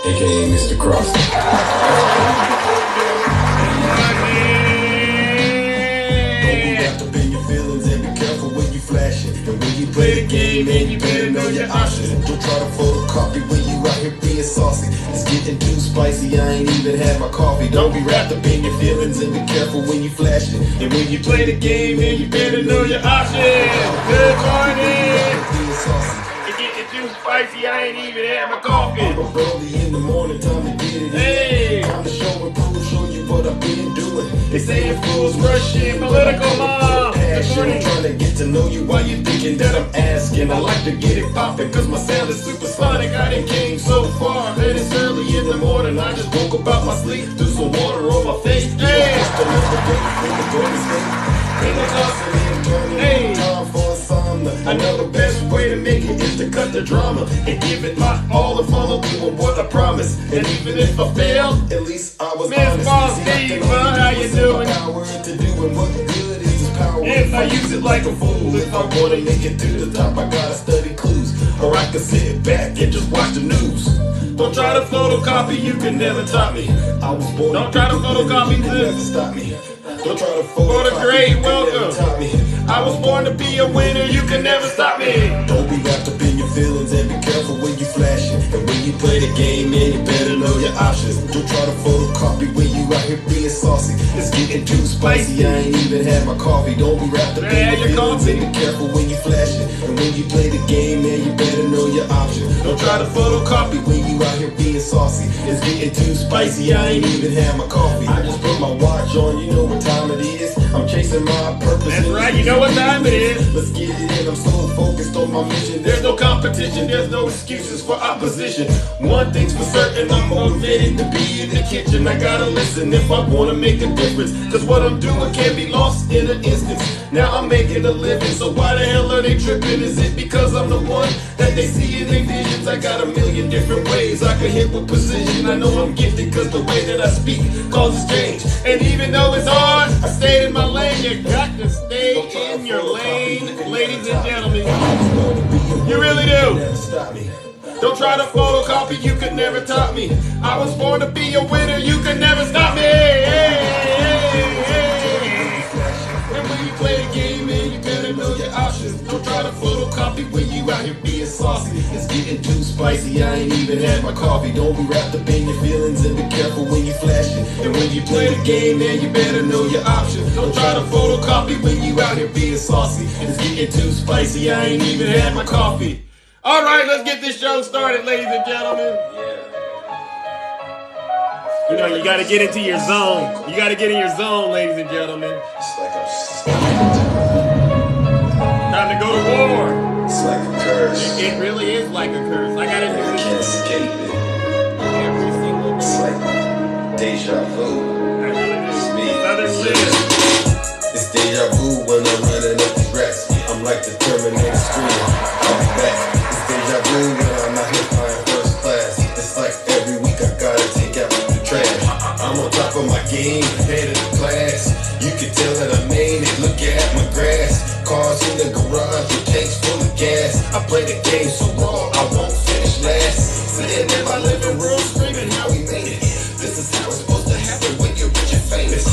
aka Mr. Cross. Play the game and you better know your options. Don't try to photocopy when you out here being saucy. It's getting too spicy, I ain't even had my coffee. Don't be wrapped up in your feelings and be careful when you flash it. And when you play the game and you better know your options. Good morning. It's getting too spicy, I ain't even had my coffee. I'm early in the morning, time to get it in. Hey. Time to show and prove, show you what I've been doing. They saying fools rushing political mob. I'm trying to get to know you while you're thinking that I'm asking. I like to get it poppin' cause my sound is supersonic. I done came so far and it's early in the morning. I just woke up out my sleep, threw some water on my face. Hey! Just another day in the Golden State. Ain't no hustling, turning time for insomnia. I know the best way to make it is to cut the drama and give it my all and follow through on what I promise. And even if I fail, at least I was honest. Miss Boss Diva, how you doing? To do and what good is this power? If I use it like a fool, if I wanna make it to the top, I gotta study clues. Or I can sit back and just watch the news. Don't try to photocopy, you can never top me. I was born. Don't try to photocopy, you can never stop me. Don't try to photocopy, great welcome. Me. I was born to be a winner, you can never stop me. Don't be wrapped up in your feelings and be careful when you flash it. And when you play the game, man, you better know your options. Don't try to photocopy when you out here being saucy. It's getting too spicy, I ain't even had my coffee. Don't be wrapped up in your feelings and be careful when you flash it. And when you play the game, man, you better know your options. Don't try to photocopy when you out here being saucy. It's getting too spicy, I ain't even had my coffee. I just put my watch on, you know what time it is. I'm chasing my purpose. That's right, you know what time it is. Let's get it in, I'm so focused on my mission. There's no competition, there's no excuses for opposition. One thing's for certain, I'm motivated to be in the kitchen. I gotta listen if I wanna make a difference. Cause what I'm doing can be lost in an instant. Now I'm making a living, so why the hell are they tripping? Is it because I'm the one that they see in their visions? I got a million different ways I can hit with precision. I know I'm gifted cause the way that I speak causes change. And even though it's hard, I stayed in my lane. You got to stay in your lane, ladies and gentlemen. You really do. Don't try to photocopy, you could never top me. I was born to be a winner, you could never stop me. And when you play the game, man, you better know your options. Don't try to photocopy when you out here being saucy. It's getting too spicy, I ain't even had my coffee. Don't be wrapped up in your feelings and be careful when you flash it. And when you play the game, man, you better know your options. Don't try to photocopy when you out here being saucy. It's getting too spicy, I ain't even had my coffee. All right, let's get this show started, ladies and gentlemen. You know, you got to get into your zone. You got to get in your zone, ladies and gentlemen. It's like I'm stuck. Time to go to war. It's like a curse. It really is like a curse. I got to do this. I can't escape it. Every single day. It's like deja vu. It's me. It's deja vu when I'm running up the racks. I'm like the Terminator screaming. I'll be back. Deja vu when I'm out here flying first class. It's like every week I gotta take out the trash. I'm on top of my game, head of the class. You can tell that I made it, look at my grass. Cars in the garage, your tanks full of gas. I play the game so raw, I won't finish last. Sitting in my living room screaming how we made it. This is how it's supposed to happen when you're rich and famous.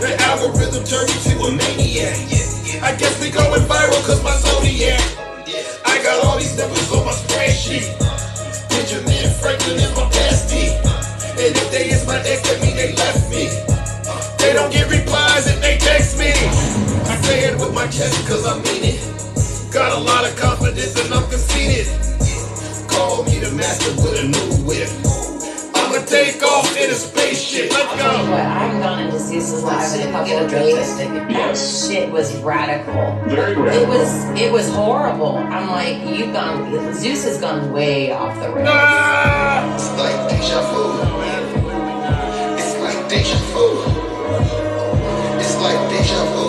The algorithm turned me to a maniac. I guess we going viral cause my Zodiac. I got all these numbers on my spreadsheet. Benjamin Franklin is my bestie. And if they is my ex, that mean they left me. They don't get replies if they text me. I say it with my chest cause I mean it. Got a lot of confidence and I'm conceited. Call me the master with a new whip. I'ma take off in a spaceship. Let's go. What, I've gone into Zeus's live in a couple of days. Yes. Shit was radical. Very radical. It was horrible. I'm like, Zeus has gone way off the rails. Ah! It's like deja vu. It's like deja vu. It's like deja vu.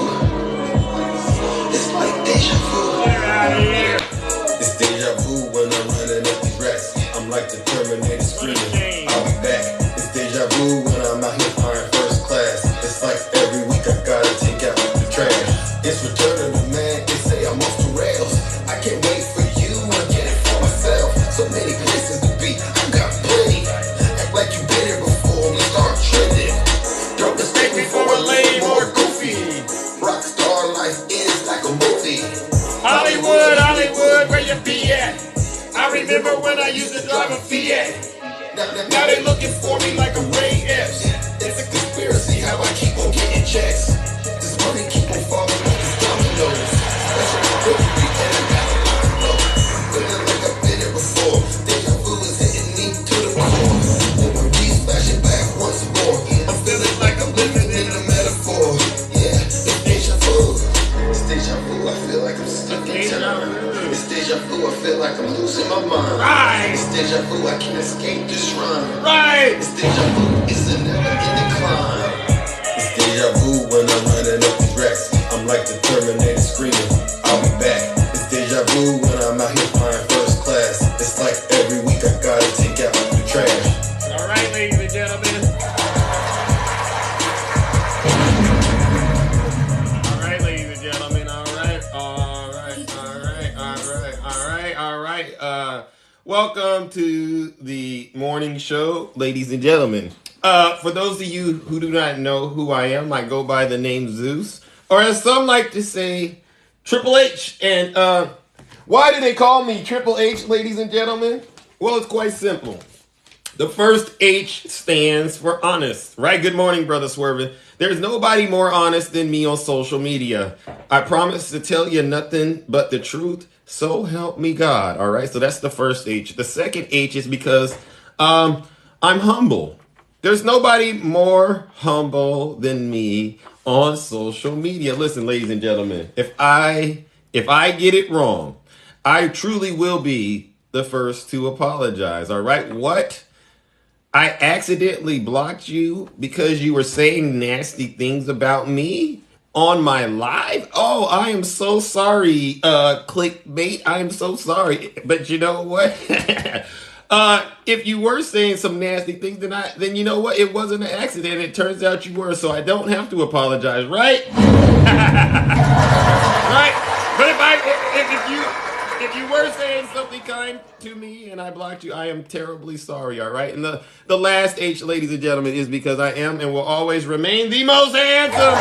It's like deja vu. Get out of here. It's deja vu when I'm running up these racks. I'm like the Terminator screaming. I'll be back. It's deja vu when I'm out here flying first class. It's like every week I gotta take out the trash. It's return of the man. They say I'm off the rails. I can't wait for you. I get it for myself. So many places to be. I got plenty. used to drive a Fiat. Now they looking for me like a Ray Epps. It's a conspiracy how I keep on getting checks. This money keep on falling like it's dominoes. Special delivery and I got a lot of love. Feeling like I've been here before. Deja vu is hitting me to the core. And when these flashing back once more, I'm feeling like I'm living in a metaphor. Yeah, it's deja vu. It's deja vu, I feel like I'm stuck in time. It's deja vu, I feel like I'm losing my mind. Right. It's deja vu, I can't escape this rhyme. Right. It's deja vu, it's a never-ending climb. It's deja vu when I'm running up these racks. I'm like the Terminator screaming, I'll be back. It's deja vu when I'm out here flying first class. It's like every week I gotta take out the trash. All right, ladies and gentlemen. All right, ladies and gentlemen. All right. Welcome to the morning show, ladies and gentlemen. For those of you who do not know who I am, I go by the name Zeus, or as some like to say, Triple H. And why do they call me Triple H, ladies and gentlemen? Well, it's quite simple. The first H stands for honest, right? Good morning, Brother Swervin. There's nobody more honest than me on social media. I promise to tell you nothing but the truth. So help me God. All right. So that's the first H. The second H is because I'm humble. There's nobody more humble than me on social media. Listen, ladies and gentlemen, if I get it wrong, I truly will be the first to apologize. All right. What? I accidentally blocked you because you were saying nasty things about me on my live? Oh, I am so sorry, clickbait. I am so sorry. But you know what? If you were saying some nasty things, then you know what? It wasn't an accident. It turns out you were, so I don't have to apologize, right? Right? But if you were saying something kind to me and I blocked you, I am terribly sorry, all right? And the last H, ladies and gentlemen, is because I am and will always remain the most handsome.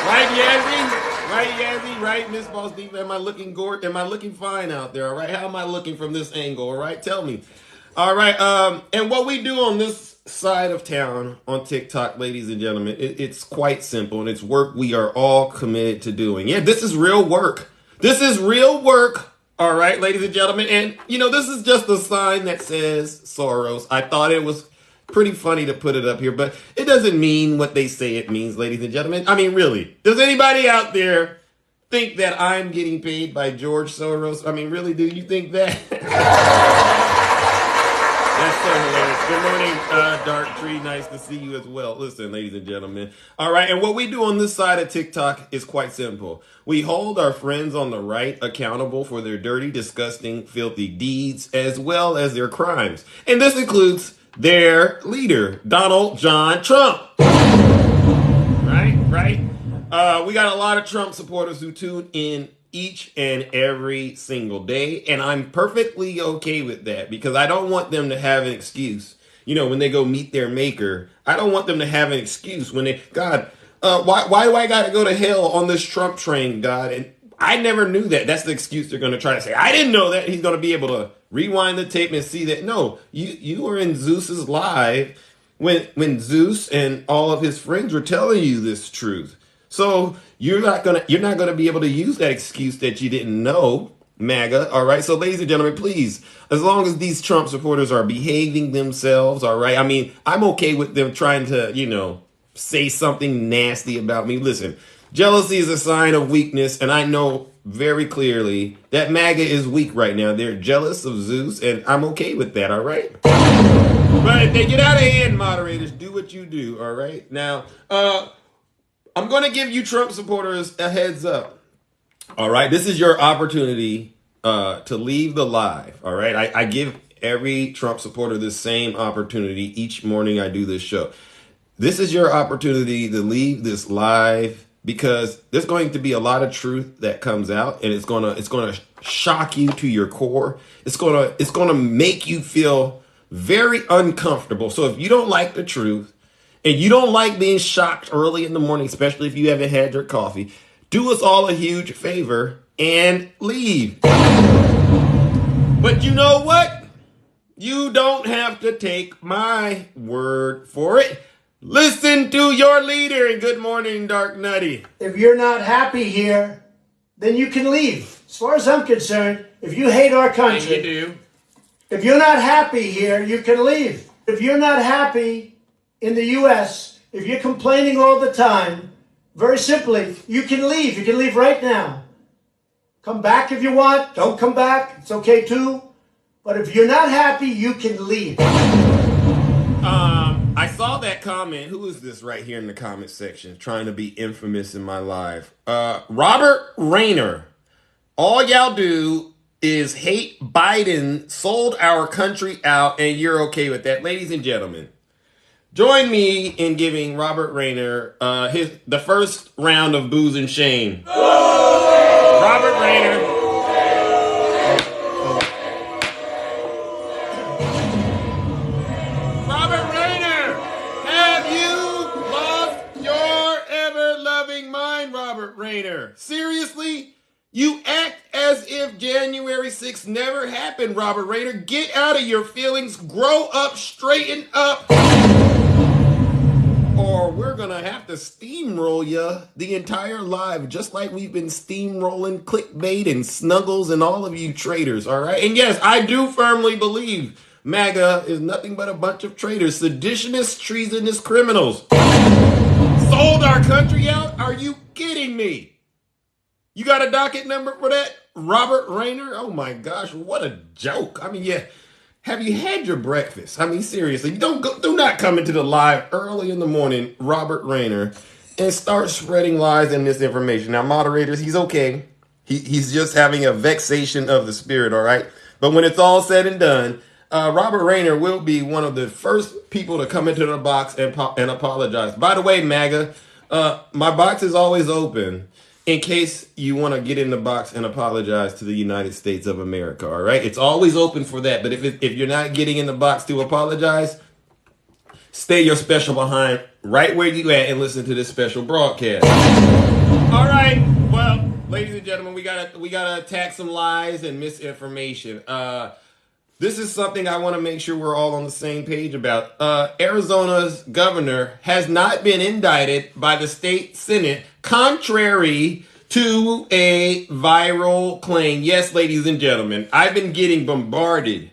Right, Yazzie? Right, Yazzie? Right, Miss Boss Diva? Am I looking good? Am I looking fine out there, all right? How am I looking from this angle, all right? Tell me. All right, and what we do on this side of town on TikTok, ladies and gentlemen, it's quite simple, and it's work we are all committed to doing. Yeah, this is real work. This is real work, all right, ladies and gentlemen. And, you know, this is just a sign that says Soros. I thought it was pretty funny to put it up here, but it doesn't mean what they say it means, ladies and gentlemen. I mean, really, does anybody out there think that I'm getting paid by George Soros? I mean, really, do you think that? That's so hilarious. Good morning, Dark Tree. Nice to see you as well. Listen, ladies and gentlemen. All right, and what we do on this side of TikTok is quite simple. We hold our friends on the right accountable for their dirty, disgusting, filthy deeds, as well as their crimes. And this includes their leader, Donald John Trump. Right? We got a lot of Trump supporters who tune in each and every single day, and I'm perfectly okay with that because I don't want them to have an excuse. You know, when they go meet their maker, I don't want them to have an excuse when they, God, why do I got to go to hell on this Trump train, God? And I never knew that. That's the excuse they're going to try to say. I didn't know that. He's going to be able to rewind the tape and see that. No, you were in Zeus's live when Zeus and all of his friends were telling you this truth. So you're not gonna be able to use that excuse that you didn't know, MAGA. All right. So, ladies and gentlemen, please, as long as these Trump supporters are behaving themselves, all right. I mean, I'm okay with them trying to, say something nasty about me. Listen, jealousy is a sign of weakness, and I know very clearly that MAGA is weak right now. They're jealous of Zeus, and I'm okay with that. All right. But if they get out of hand, moderators, do what you do. All right. Now, I'm going to give you Trump supporters a heads up. All right. This is your opportunity to leave the live. All right. I give every Trump supporter the same opportunity each morning I do this show. This is your opportunity to leave this live because there's going to be a lot of truth that comes out, and it's going to shock you to your core. It's going to make you feel very uncomfortable. So if you don't like the truth, and you don't like being shocked early in the morning, especially if you haven't had your coffee, do us all a huge favor and leave. But you know what? You don't have to take my word for it. Listen to your leader. And good morning, Dark Nutty. If you're not happy here, then you can leave. As far as I'm concerned, if you hate our country, And you do. if you're not happy here, you can leave. If you're not happy in the U.S., if you're complaining all the time, very simply, you can leave. You can leave right now. Come back if you want. Don't come back. It's okay too. But if you're not happy, you can leave. I saw that comment. Who is this right here in the comment section trying to be infamous in my life? Robert Rayner. All y'all do is hate Biden sold our country out, and you're okay with that. Ladies and gentlemen, join me in giving Robert Rayner the first round of booze and shame. Robert Rayner. Robert Rayner, have you lost your ever-loving mind, Robert Rayner? Seriously? You act as if January 6th never happened, Robert Rayner. Get out of your feelings, grow up, straighten up, or we're gonna have to steamroll you the entire live, just like we've been steamrolling clickbait and snuggles and all of you traitors, all right? And yes, I do firmly believe MAGA is nothing but a bunch of traitors, seditionists, treasonous criminals. Sold our country out? Are you kidding me? You got a docket number for that, Robert Rayner? Oh my gosh, what a joke. I mean, yeah, have you had your breakfast? I mean, seriously, do not come into the live early in the morning, Robert Rayner, and start spreading lies and misinformation. Now, moderators, he's okay. He's just having a vexation of the spirit, all right? But when it's all said and done, Robert Rayner will be one of the first people to come into the box and apologize. By the way, MAGA, my box is always open in case you want to get in the box and apologize to the United States of America, all right? It's always open for that. But if you're not getting in the box to apologize, stay your special behind right where you at and listen to this special broadcast. All right. Well, ladies and gentlemen, we gotta attack some lies and misinformation. This is something I want to make sure we're all on the same page about. Arizona's governor has not been indicted by the state Senate, contrary to a viral claim. Yes, ladies and gentlemen, I've been getting bombarded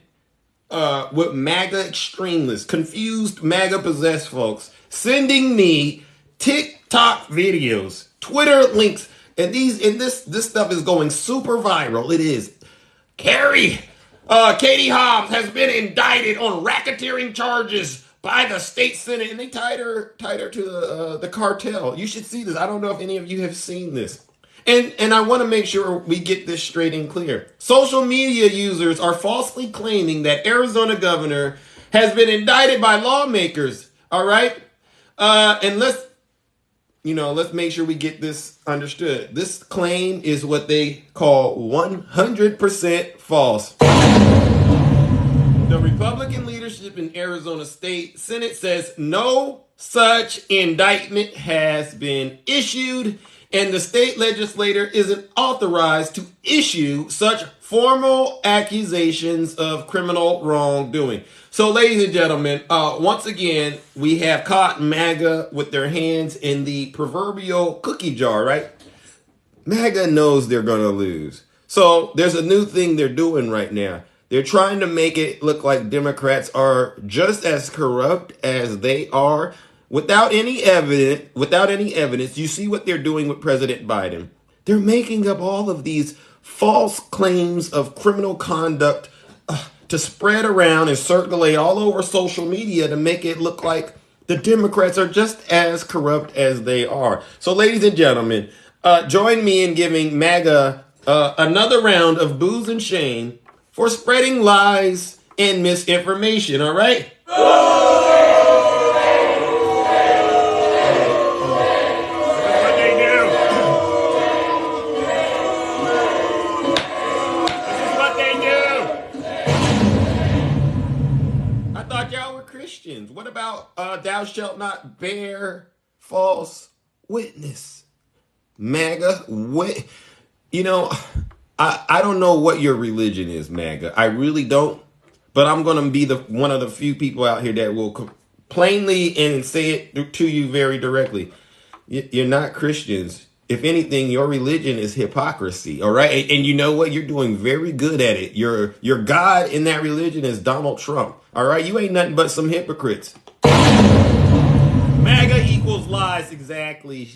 with MAGA extremists, confused MAGA possessed folks, sending me TikTok videos, Twitter links, and this stuff is going super viral. It is. Katie Hobbs has been indicted on racketeering charges by the state Senate, and they tied her to the cartel. You should see this. I don't know if any of you have seen this. And I want to make sure we get this straight and clear. Social media users are falsely claiming that Arizona governor has been indicted by lawmakers. All right? And let's make sure we get this understood. This claim is what they call 100% false. The Republican leadership in Arizona State Senate says no such indictment has been issued, and the state legislature isn't authorized to issue such formal accusations of criminal wrongdoing. So, ladies and gentlemen, once again, we have caught MAGA with their hands in the proverbial cookie jar, right? MAGA knows they're going to lose. So there's a new thing they're doing right now. They're trying to make it look like Democrats are just as corrupt as they are without any evidence. You see what they're doing with President Biden. They're making up all of these false claims of criminal conduct to spread around and circulate all over social media to make it look like the Democrats are just as corrupt as they are. So, ladies and gentlemen, join me in giving MAGA another round of booze and shame for spreading lies and misinformation, all right? What about thou shalt not bear false witness? MAGA, I don't know what your religion is, MAGA. I really don't. But I'm going to be one of the few people out here that will plainly and say it to you very directly. You're not Christians. If anything, your religion is hypocrisy. All right. And you know what? You're doing very good at it. Your God in that religion is Donald Trump. All right. You ain't nothing but some hypocrites. MAGA equals lies. Exactly,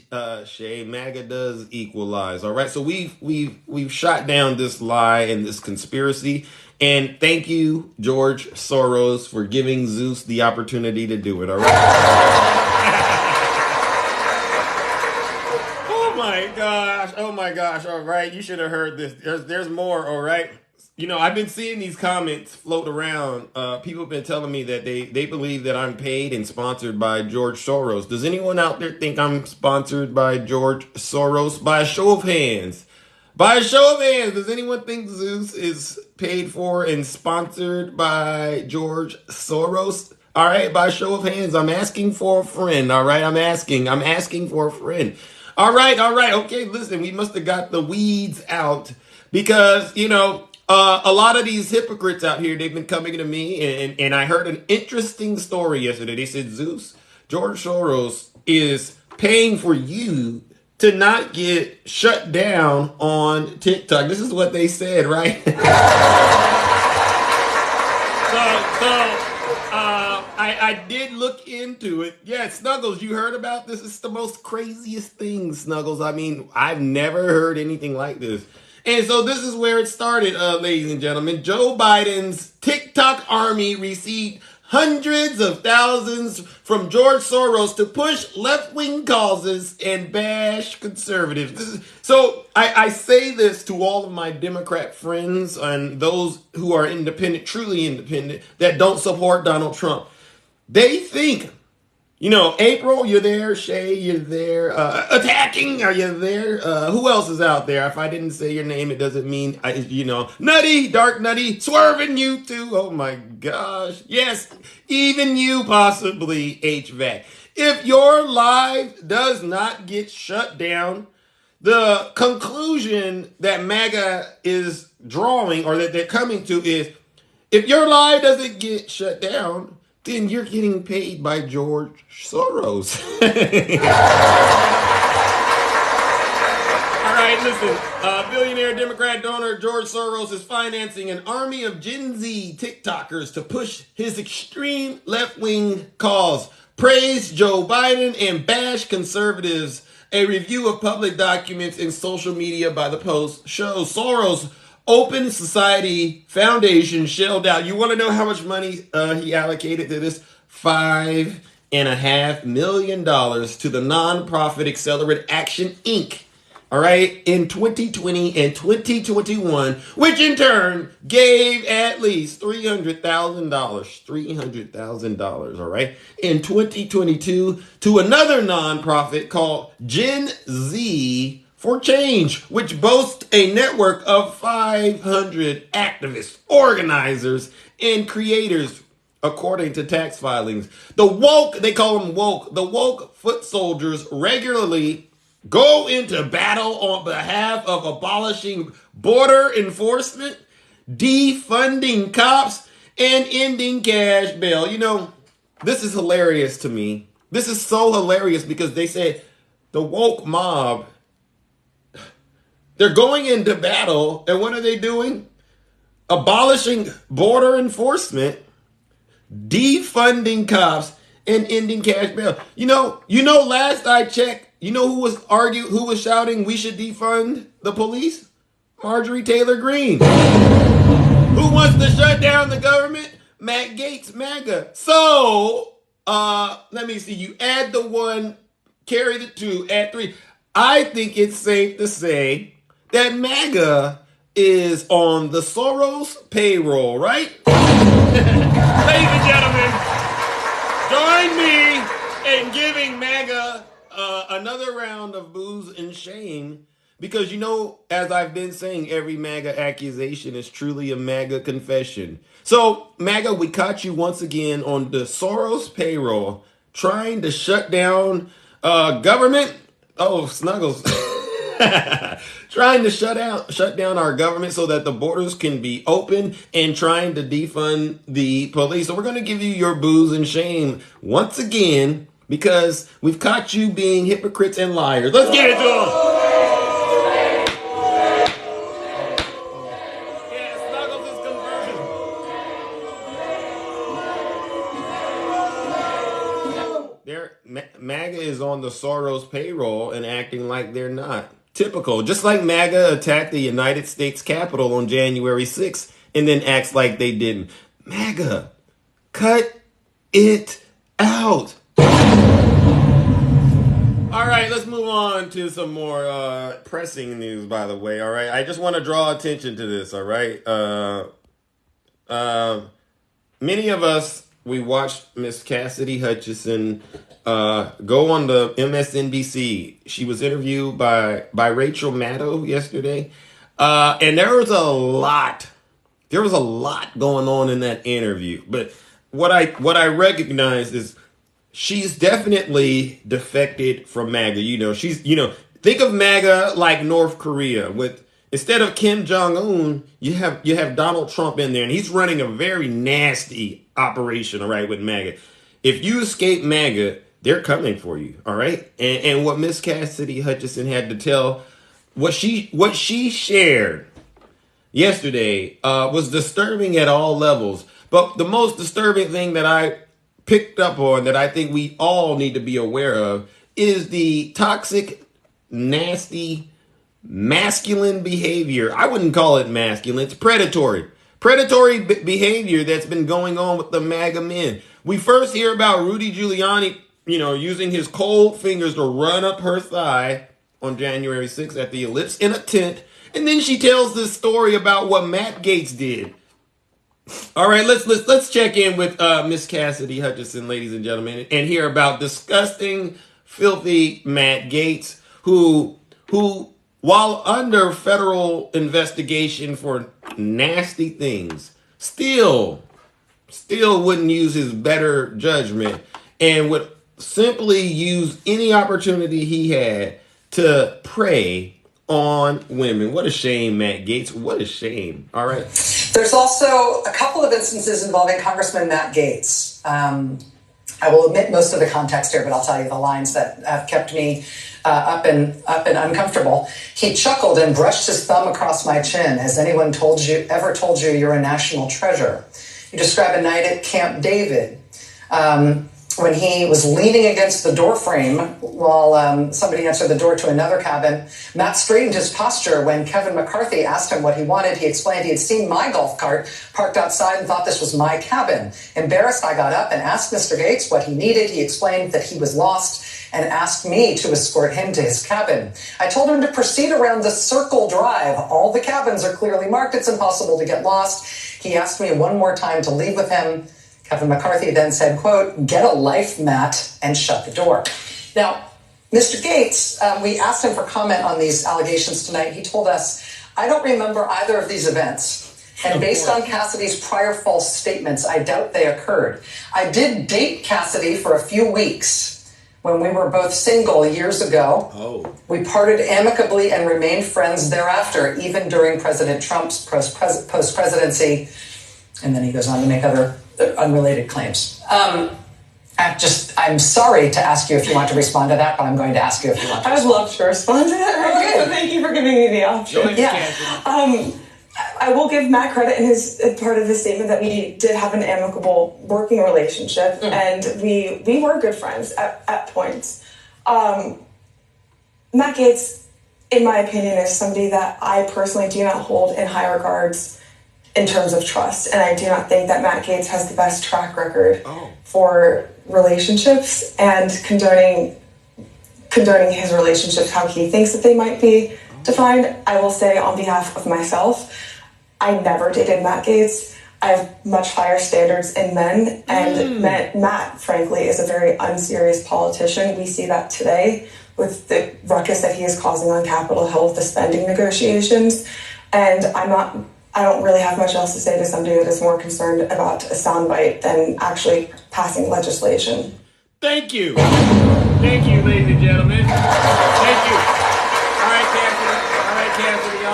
Shay. MAGA does equal lies. All right. So we've shot down this lie and this conspiracy. And thank you, George Soros, for giving Zeus the opportunity to do it. All right. Oh my gosh. All right. You should have heard this. There's more. All right. You know, I've been seeing these comments float around. People have been telling me that they believe that I'm paid and sponsored by George Soros. Does anyone out there think I'm sponsored by George Soros? By a show of hands. By a show of hands, does anyone think Zeus is paid for and sponsored by George Soros? All right. By a show of hands, I'm asking for a friend. All right. I'm asking for a friend. All right. Okay, listen, we must have got the weeds out because, you know, a lot of these hypocrites out here, they've been coming to me and I heard an interesting story yesterday. They said, Zeus, George Soros is paying for you to not get shut down on TikTok. This is what they said, right? I did look into it. Yeah, Snuggles, you heard about this? It's the most craziest thing, Snuggles. I mean, I've never heard anything like this. And so this is where it started, ladies and gentlemen. Joe Biden's TikTok army received hundreds of thousands from George Soros to push left-wing causes and bash conservatives. So I say this to all of my Democrat friends and those who are independent, truly independent, that don't support Donald Trump. They think, you know, April, you're there. Shay, you're there. Attacking, are you there? Who else is out there? If I didn't say your name, it doesn't mean, you know, Nutty, Dark Nutty, Swerving, you too. Oh my gosh. Yes, even you possibly, HVAC. If your live does not get shut down, the conclusion that MAGA is drawing or that they're coming to is, if your live doesn't get shut down, then you're getting paid by George Soros. All right, listen. Billionaire Democrat donor George Soros is financing an army of Gen Z TikTokers to push his extreme left-wing cause. Praise Joe Biden and bash conservatives. A review of public documents in social media by the Post shows Soros' Open Society Foundation shelled out. You want to know how much money he allocated to this? $5.5 million to the nonprofit Accelerate Action Inc. All right, in 2020 and 2021, which in turn gave at least $300,000, $300,000, all right, in 2022 to another nonprofit called Gen Z for Change, which boasts a network of 500 activists, organizers, and creators, according to tax filings. The woke, they call them woke, the woke foot soldiers regularly go into battle on behalf of abolishing border enforcement, defunding cops, and ending cash bail. You know, this is hilarious to me. This is so hilarious because they said the woke mob, they're going into battle, and what are they doing? Abolishing border enforcement, defunding cops, and ending cash bail. You know, last I checked, you know who was shouting we should defund the police? Marjorie Taylor Greene. Who wants to shut down the government? Matt Gaetz, MAGA. So, let me see. You add the one, carry the two, add three. I think it's safe to say that MAGA is on the Soros payroll, right? Ladies and gentlemen, join me in giving MAGA another round of booze and shame, because, you know, as I've been saying, every MAGA accusation is truly a MAGA confession. So, MAGA, we caught you once again on the Soros payroll, trying to shut down government. Oh, Snuggles. trying to shut down our government so that the borders can be open and trying to defund the police. So we're going to give you your booze and shame once again because we've caught you being hypocrites and liars. Let's get it to them. MAGA is on the Soros payroll and acting like they're not. Typical. Just like MAGA attacked the United States Capitol on January 6th and then acts like they didn't. MAGA, cut it out. All right, let's move on to some more pressing news, by the way. All right, I just want to draw attention to this. All right. Many of us, we watched Miss Cassidy Hutchinson go on the MSNBC. She was interviewed by Rachel Maddow yesterday. And there was a lot going on in that interview. But what I recognize is she's definitely defected from MAGA. Think of MAGA like North Korea with instead of Kim Jong-un, you have Donald Trump in there, and he's running a very nasty operation, all right, with MAGA. If you escape MAGA, they're coming for you, all right? And what Miss Cassidy Hutchinson had to tell, what she shared yesterday was disturbing at all levels. But the most disturbing thing that I picked up on that I think we all need to be aware of is the toxic, nasty, masculine behavior. I wouldn't call it masculine. It's predatory. Predatory behavior that's been going on with the MAGA men. We first hear about Rudy Giuliani, using his cold fingers to run up her thigh on January 6th at the Ellipse in a tent. And then she tells this story about what Matt Gaetz did. All right, let's check in with Miss Cassidy Hutchinson, ladies and gentlemen, and hear about disgusting, filthy Matt Gaetz, who while under federal investigation for nasty things, still wouldn't use his better judgment and would simply use any opportunity he had to prey on women. What a shame, Matt Gaetz. What a shame. All right. There's also a couple of instances involving Congressman Matt Gaetz. I will omit most of the context here, but I'll tell you the lines that have kept me up and uncomfortable. He chuckled and brushed his thumb across my chin. Has anyone ever told you you're a national treasure? You describe a night at Camp David when he was leaning against the door frame while somebody answered the door to another cabin. Matt straightened his posture when Kevin McCarthy asked him what he wanted. He explained he had seen my golf cart parked outside and thought this was my cabin. Embarrassed, I got up and asked Mr. Gaetz what he needed. He explained that he was lost and asked me to escort him to his cabin. I told him to proceed around the circle drive. All the cabins are clearly marked. It's impossible to get lost. He asked me one more time to leave with him. Kevin McCarthy then said, quote, "Get a life, Matt," and shut the door. Now, Mr. Gaetz, we asked him for comment on these allegations tonight. He told us, "I don't remember either of these events. And based on Cassidy's prior false statements, I doubt they occurred. I did date Cassidy for a few weeks when we were both single years ago. We parted amicably and remained friends thereafter, even during President Trump's post-presidency." And then he goes on to make other unrelated claims. I'm sorry to ask you if you want to respond to that, but I'm going to ask you if you want to respond. I would love to respond to that. Okay. So thank you for giving me the option. Yeah. I will give Matt credit in his part of his statement that we did have an amicable working relationship, and we were good friends at points. Matt Gaetz, in my opinion, is somebody that I personally do not hold in high regards in terms of trust, and I do not think that Matt Gaetz has the best track record for relationships and condoning his relationships how he thinks that they might be defined. I will say on behalf of myself, I never dated Matt Gaetz. I have much higher standards in men, and Matt, frankly, is a very unserious politician. We see that today with the ruckus that he is causing on Capitol Hill with the spending negotiations, and I don't really have much else to say to somebody that is more concerned about a soundbite than actually passing legislation. Thank you. Thank you, ladies and gentlemen. Thank you. All right, Cassidy.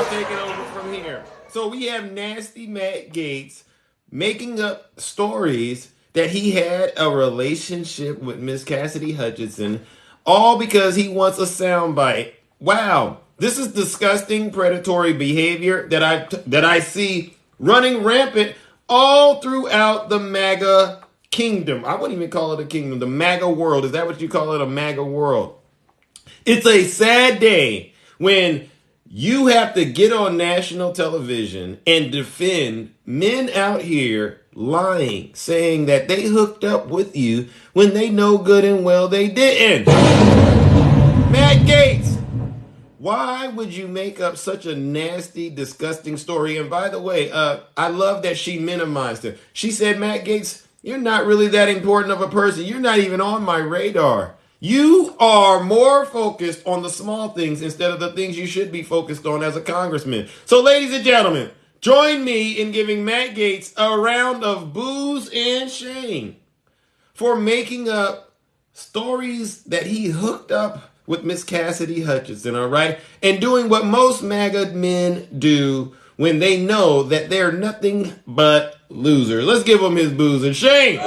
I'll take it over from here. So we have nasty Matt Gaetz making up stories that he had a relationship with Miss Cassidy Hutchinson, all because he wants a soundbite. Wow, this is disgusting, predatory behavior that I see running rampant all throughout the MAGA kingdom. I wouldn't even call it a kingdom, the MAGA world. Is that what you call it, a MAGA world? It's a sad day when you have to get on national television and defend men out here lying, saying that they hooked up with you when they know good and well they didn't. Matt Gaetz, why would you make up such a nasty, disgusting story? And by the way, I love that she minimized it. She said, Matt Gaetz, you're not really that important of a person. You're not even on my radar. You are more focused on the small things instead of the things you should be focused on as a congressman. So, ladies and gentlemen, join me in giving Matt Gaetz a round of boos and shame for making up stories that he hooked up with Miss Cassidy Hutchinson, all right? And doing what most MAGA men do when they know that they're nothing but losers. Let's give him his boos and shame.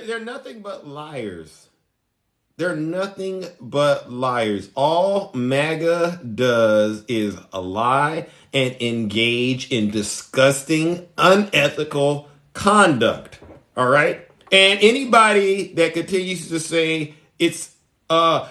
They're nothing but liars. They're nothing but liars. All MAGA does is lie and engage in disgusting, unethical conduct. All right? And anybody that continues to say it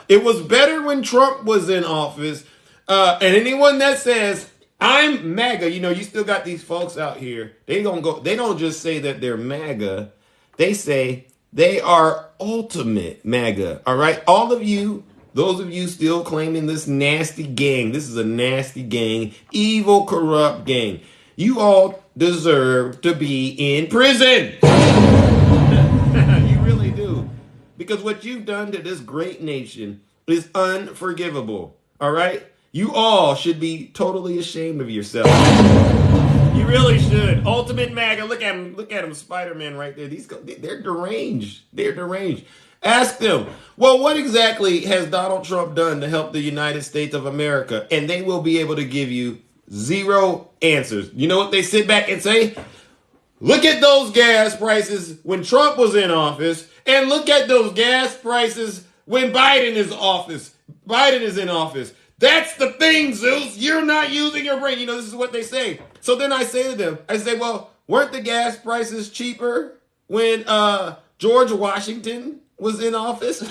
was better when Trump was in office, and anyone that says I'm MAGA, you still got these folks out here. They don't just say that they're MAGA. They say they are ultimate MAGA, all right? All of you, those of you still claiming this nasty gang, this is a nasty gang, evil, corrupt gang. You all deserve to be in prison. You really do. Because what you've done to this great nation is unforgivable, all right? You all should be totally ashamed of yourself. You really should. Ultimate MAGA. Look at him, Spider-Man right there. They're deranged. They're deranged. Ask them, well, what exactly has Donald Trump done to help the United States of America? And they will be able to give you zero answers. You know what they sit back and say? Look at those gas prices when Trump was in office, and look at those gas prices when Biden is in office. That's the thing, Zeus. You're not using your brain. This is what they say. So then I say to them, well, weren't the gas prices cheaper when George Washington was in office? I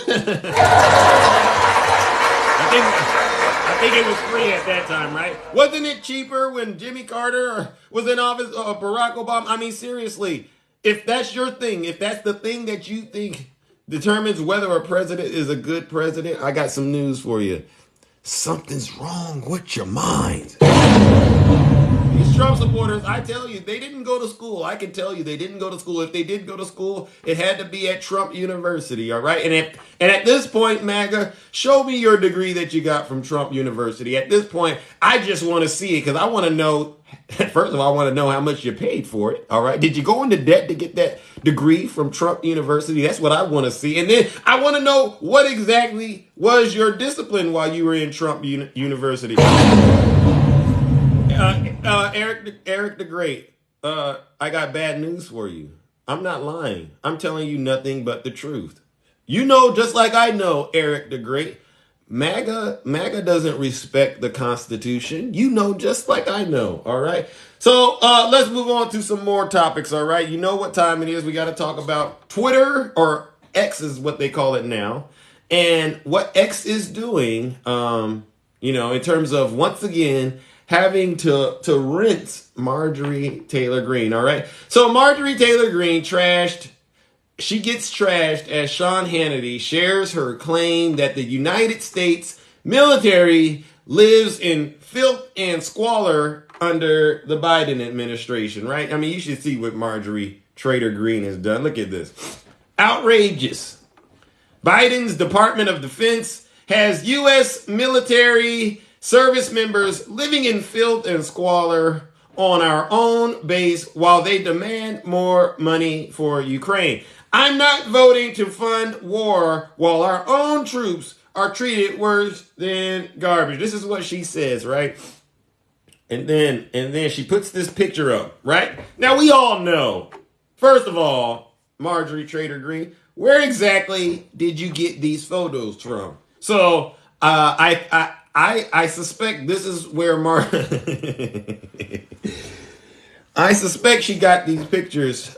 think it was free at that time, right? Wasn't it cheaper when Jimmy Carter was in office or Barack Obama? I mean, seriously, if that's your thing, if that's the thing that you think determines whether a president is a good president, I got some news for you. Something's wrong with your mind. These Trump supporters, I tell you, they didn't go to school. I can tell you they didn't go to school. If they did go to school, it had to be at Trump University, all right? And at this point, MAGA, show me your degree that you got from Trump University. At this point, I just want to see it because I want to know, first of all, I want to know how much you paid for it, all right? Did you go into debt to get that degree from Trump University? That's what I want to see. And then I want to know what exactly was your discipline while you were in Trump University. Eric the Great, I got bad news for you. I'm not lying. I'm telling you nothing but the truth. You know, just like I know, Eric the Great, MAGA doesn't respect the Constitution. You know, just like I know, all right? So let's move on to some more topics, all right? You know what time it is. We got to talk about Twitter, or X is what they call it now, and what X is doing, in terms of, once again, having to rinse Marjorie Taylor Greene, all right? So Marjorie Taylor Greene she gets trashed as Sean Hannity shares her claim that the United States military lives in filth and squalor under the Biden administration, right? I mean, you should see what Marjorie Taylor Greene has done. Look at this. Outrageous. Biden's Department of Defense has U.S. military service members living in filth and squalor on our own base while they demand more money for Ukraine. I'm not voting to fund war while our own troops are treated worse than garbage. This is what she says, right? And then she puts this picture up, right? Now we all know, first of all, Marjorie Taylor Greene, where exactly did you get these photos from? So I suspect this is where I suspect she got these pictures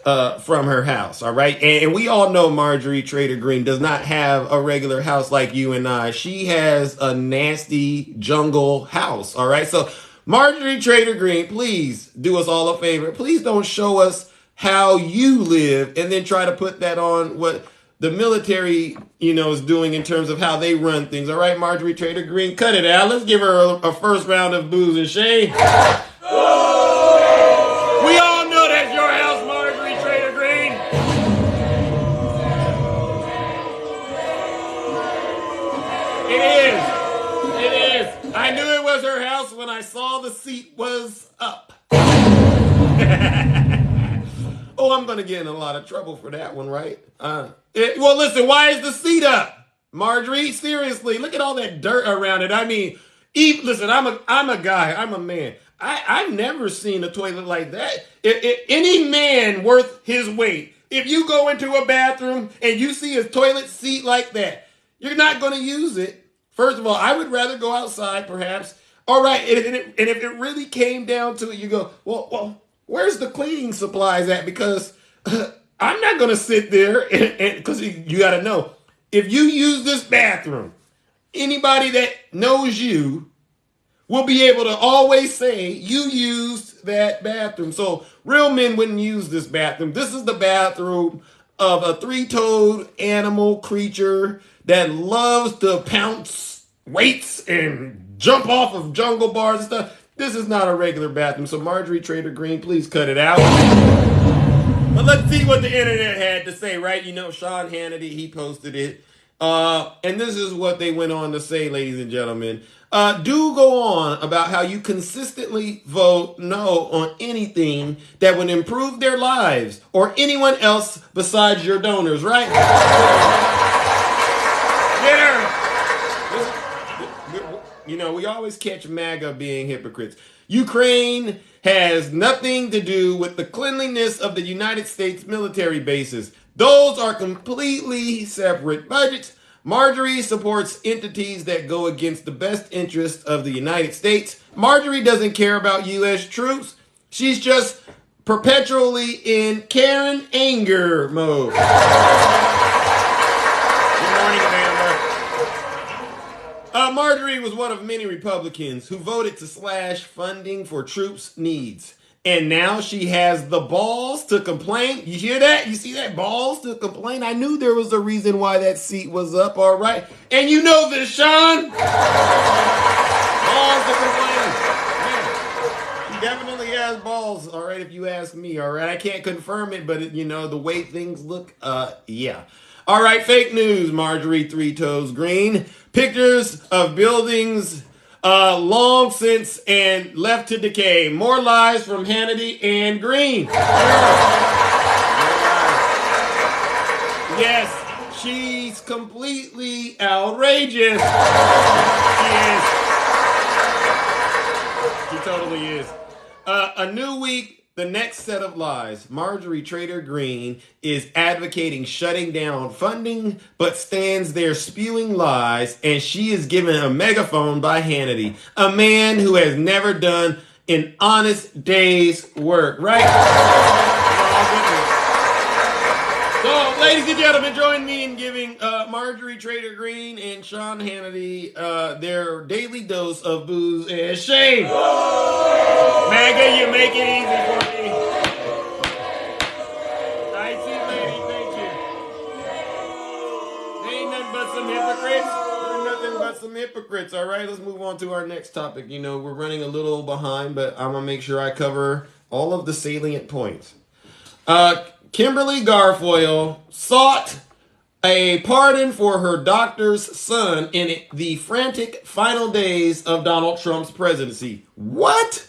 from her house, all right? And we all know Marjorie Taylor Greene does not have a regular house like you and I. She has a nasty jungle house, all right? So Marjorie Taylor Greene, please do us all a favor. Please don't show us how you live and then try to put that on what the military, is doing in terms of how they run things. All right, Marjorie Taylor Greene, cut it out. Let's give her a first round of boos and shade. We all know that's your house, Marjorie Taylor Greene. It is. I knew it was her house when I saw the seat was up. Oh, I'm going to get in a lot of trouble for that one, right? Well, listen, why is the seat up? Marjorie, seriously, look at all that dirt around it. I mean, listen, I'm a guy. I'm a man. I've never seen a toilet like that. Any man worth his weight, if you go into a bathroom and you see a toilet seat like that, you're not going to use it. First of all, I would rather go outside, perhaps. All right, and if it really came down to it, you go, well, where's the cleaning supplies at? Because I'm not going to sit there because you got to know, if you use this bathroom, anybody that knows you will be able to always say you used that bathroom. So real men wouldn't use this bathroom. This is the bathroom of a three-toed animal creature that loves to pounce weights and jump off of jungle bars and stuff. This is not a regular bathroom. So Marjorie Taylor Greene, please cut it out. But let's see what the internet had to say, right? Sean Hannity, he posted it. And this is what they went on to say, ladies and gentlemen. Do go on about how you consistently vote no on anything that would improve their lives or anyone else besides your donors, right? We always catch MAGA being hypocrites. Ukraine has nothing to do with the cleanliness of the United States military bases. Those are completely separate budgets. Marjorie supports entities that go against the best interests of the United States. Marjorie doesn't care about U.S. troops. She's just perpetually in Karen anger mode. Good morning, Amanda. Marjorie was one of many Republicans who voted to slash funding for troops' needs. And now she has the balls to complain. You hear that? You see that? Balls to complain. I knew there was a reason why that seat was up, all right? And you know this, Sean. Balls to complain. Yeah. She definitely has balls, all right, if you ask me, all right? I can't confirm it, but, the way things look, yeah. All right, fake news, Marjorie Three Toes Greene. Pictures of buildings long since and left to decay. More lies from Hannity and Greene. Yes, she's completely outrageous. She is. She totally is. A new week. The next set of lies. Marjorie Taylor Greene is advocating shutting down funding, but stands there spewing lies, and she is given a megaphone by Hannity, a man who has never done an honest day's work, right? So, ladies and gentlemen, join me in giving Marjorie Taylor Greene and Sean Hannity their daily dose of booze and shame. MAGA, you make it easy for me. I see, lady, thank you. They ain't nothing but some hypocrites. They're nothing but some hypocrites, all right? Let's move on to our next topic. We're running a little behind, but I'm going to make sure I cover all of the salient points. Kimberly Guilfoyle sought a pardon for her doctor's son in the frantic final days of Donald Trump's presidency. What?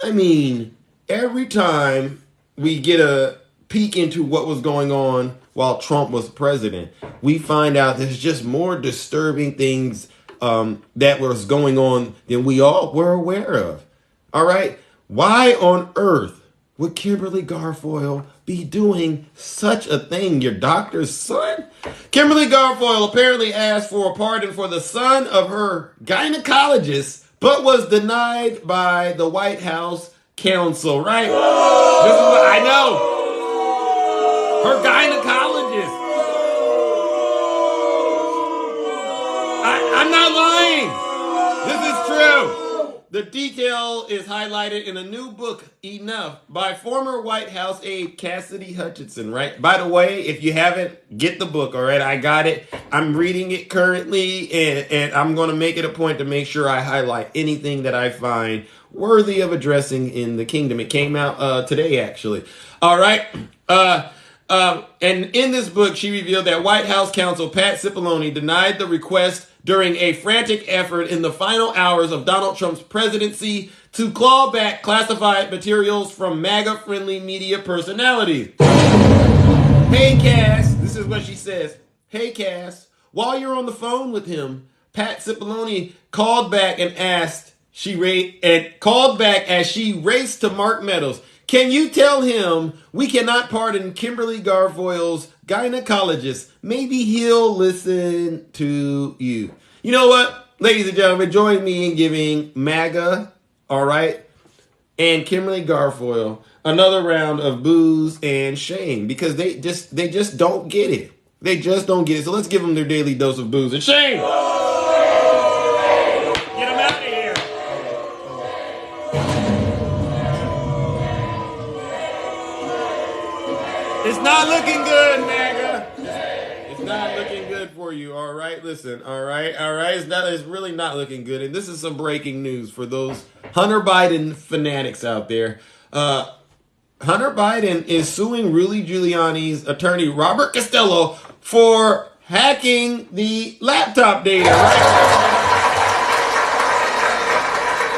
I mean, every time we get a peek into what was going on while Trump was president, we find out there's just more disturbing things that was going on than we all were aware of. All right. Why on earth would Kimberly Guilfoyle be doing such a thing? Your doctor's son? Kimberly Guilfoyle apparently asked for a pardon for the son of her gynecologist, but was denied by the White House counsel, right? This is what I know. Her gynecologist. I'm not lying. This is true. The detail is highlighted in a new book, Enough, by former White House aide Cassidy Hutchinson, right? By the way, if you haven't, get the book, all right? I got it. I'm reading it currently, and I'm going to make it a point to make sure I highlight anything that I find worthy of addressing in the kingdom. It came out today, actually. All right. And in this book, she revealed that White House counsel Pat Cipollone denied the request during a frantic effort in the final hours of Donald Trump's presidency to claw back classified materials from MAGA-friendly media personalities. Hey, Cass, this is what she says. Hey, Cass, while you're on the phone with him, Pat Cipollone called back as she raced to Mark Meadows. Can you tell him we cannot pardon Kimberly Guilfoyle's gynecologist? Maybe he'll listen to you. You know what, ladies and gentlemen, join me in giving MAGA, all right, and Kimberly Guilfoyle another round of booze and shame, because they just don't get it. They just don't get it. So let's give them their daily dose of booze and shame. Get them out of here. It's not looking good, MAGA. It's not looking good for you, all right? Listen, all right? It's really not looking good. And this is some breaking news for those Hunter Biden fanatics out there. Hunter Biden is suing Rudy Giuliani's attorney, Robert Costello, for hacking the laptop data, right?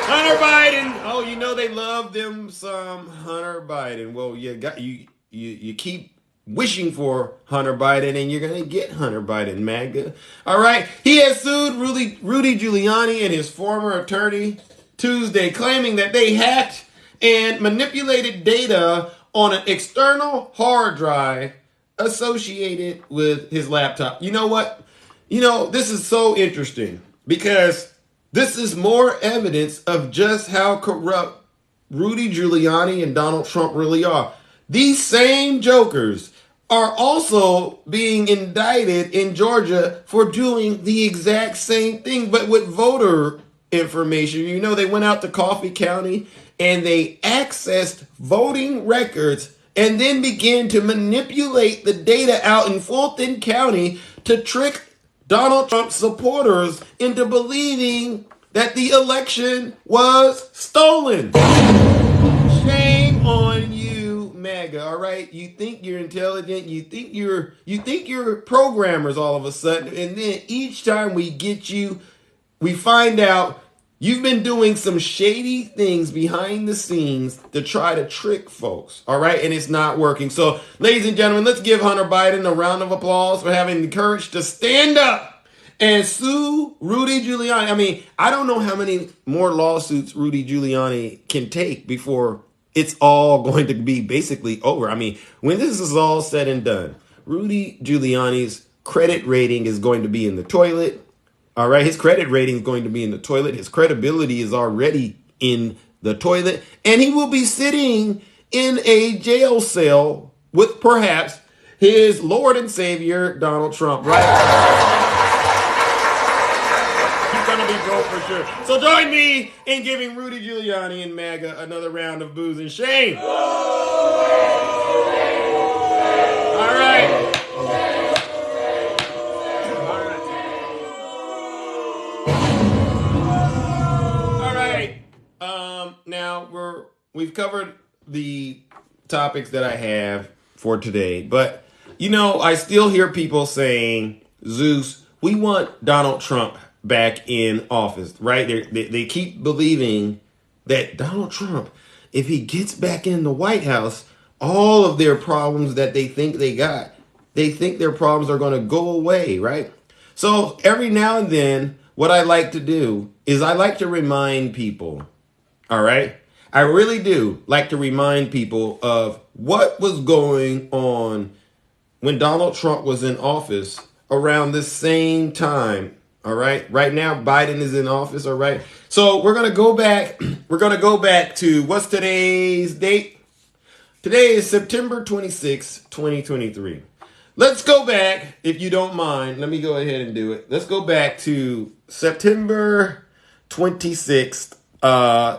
Hunter Biden. Oh, you know they love them some Hunter Biden. Well, you keep wishing for Hunter Biden, and you're going to get Hunter Biden, MAGA. All right. He has sued Rudy Giuliani and his former attorney Tuesday, claiming that they hacked and manipulated data on an external hard drive associated with his laptop. You know what? This is so interesting, because this is more evidence of just how corrupt Rudy Giuliani and Donald Trump really are. These same jokers are also being indicted in Georgia for doing the exact same thing, but with voter information. They went out to Coffee County and they accessed voting records and then began to manipulate the data out in Fulton County to trick Donald Trump supporters into believing that the election was stolen. Shame on you, MAGA, all right? You think you're intelligent, you think you're programmers all of a sudden, and then each time we get you, we find out you've been doing some shady things behind the scenes to try to trick folks, all right? And it's not working. So, ladies and gentlemen, let's give Hunter Biden a round of applause for having the courage to stand up and sue Rudy Giuliani. I mean, I don't know how many more lawsuits Rudy Giuliani can take before it's all going to be basically over. I mean, when this is all said and done, Rudy Giuliani's credit rating is going to be in the toilet. All right, his credit rating is going to be in the toilet. His credibility is already in the toilet. And he will be sitting in a jail cell with perhaps his Lord and Savior, Donald Trump, right? He's going to be broke for sure. So join me in giving Rudy Giuliani and MAGA another round of booze and shame. All right. Now we've covered the topics that I have for today, but I still hear people saying, Zeus, we want Donald Trump back in office, right? They keep believing that Donald Trump if he gets back in the White House, all of their problems that they think they think their problems are going to go away, right? So every now and then, what I like to do is I like to remind people, all right? I really do like to remind people of what was going on when Donald Trump was in office around this same time. All right. Right now, Biden is in office. All right. So we're going to go back. We're going to go back to what's today's date? Today is September 26, 2023. Let's go back, if you don't mind. Let me go ahead and do it. Let's go back to September 26th,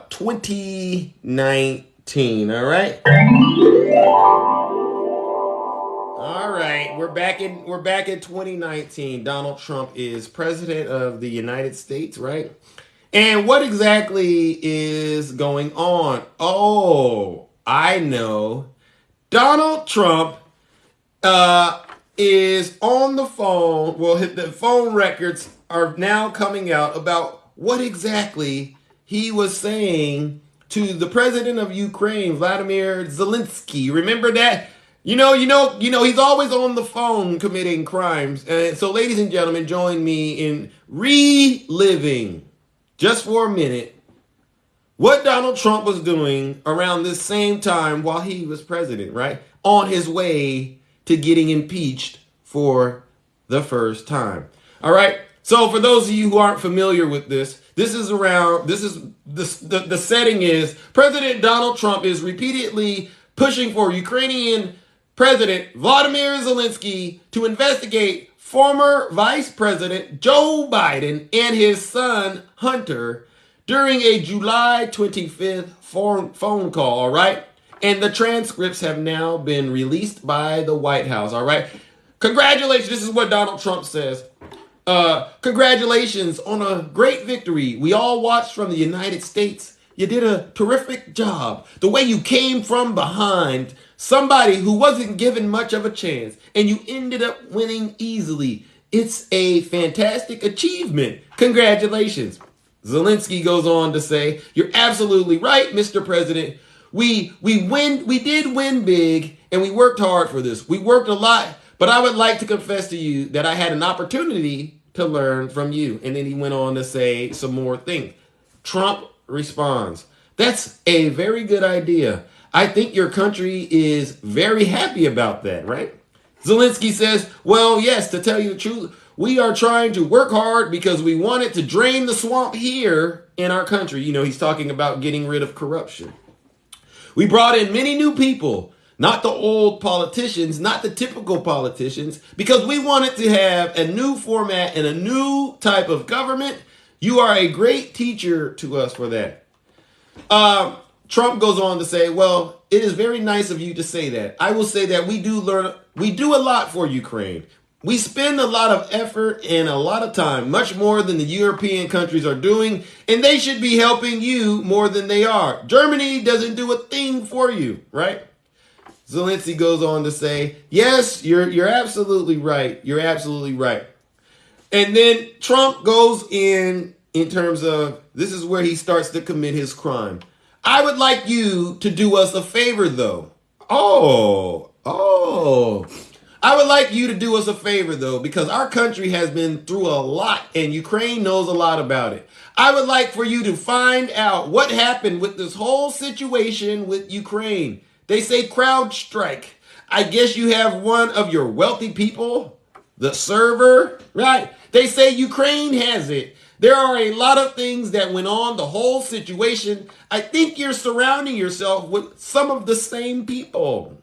2019. All right. All right, we're back in 2019. Donald Trump is president of the United States, right? And what exactly is going on? Oh, I know. Donald Trump is on the phone. Well, the phone records are now coming out about what exactly he was saying to the president of Ukraine, Vladimir Zelensky. Remember that? You know, he's always on the phone committing crimes. And so, ladies and gentlemen, join me in reliving, just for a minute, what Donald Trump was doing around this same time while he was president, right? On his way to getting impeached for the first time. All right. So for those of you who aren't familiar with this, the setting is President Donald Trump is repeatedly pushing for Ukrainian President Vladimir Zelensky to investigate former Vice President Joe Biden and his son Hunter during a July 25th phone call, all right? And the transcripts have now been released by the White House, all right? Congratulations. This is what Donald Trump says. Congratulations on a great victory. We all watched from the United States. You did a terrific job. The way you came from behind somebody who wasn't given much of a chance, and you ended up winning easily. It's a fantastic achievement. Congratulations. Zelensky goes on to say, you're absolutely right, Mr. President. We did win big, and we worked hard for this. We worked a lot, but I would like to confess to you that I had an opportunity to learn from you. And then he went on to say some more things. Trump responds, that's a very good idea. I think your country is very happy about that, right? Zelensky says, well, yes, to tell you the truth, we are trying to work hard because we wanted to drain the swamp here in our country. You know, he's talking about getting rid of corruption. We brought in many new people, not the old politicians, not the typical politicians, because we wanted to have a new format and a new type of government. You are a great teacher to us for that. Trump goes on to say, well, it is very nice of you to say that. I will say that we do a lot for Ukraine. We spend a lot of effort and a lot of time, much more than the European countries are doing, and they should be helping you more than they are. Germany doesn't do a thing for you, right? Zelensky goes on to say, yes, you're absolutely right. You're absolutely right. And then Trump goes in terms of, this is where he starts to commit his crime. I would like you to do us a favor, though. I would like you to do us a favor, though, because our country has been through a lot and Ukraine knows a lot about it. I would like for you to find out what happened with this whole situation with Ukraine. They say crowd strike. I guess you have one of your wealthy people, the server, right? They say Ukraine has it. There are a lot of things that went on, the whole situation. I think you're surrounding yourself with some of the same people.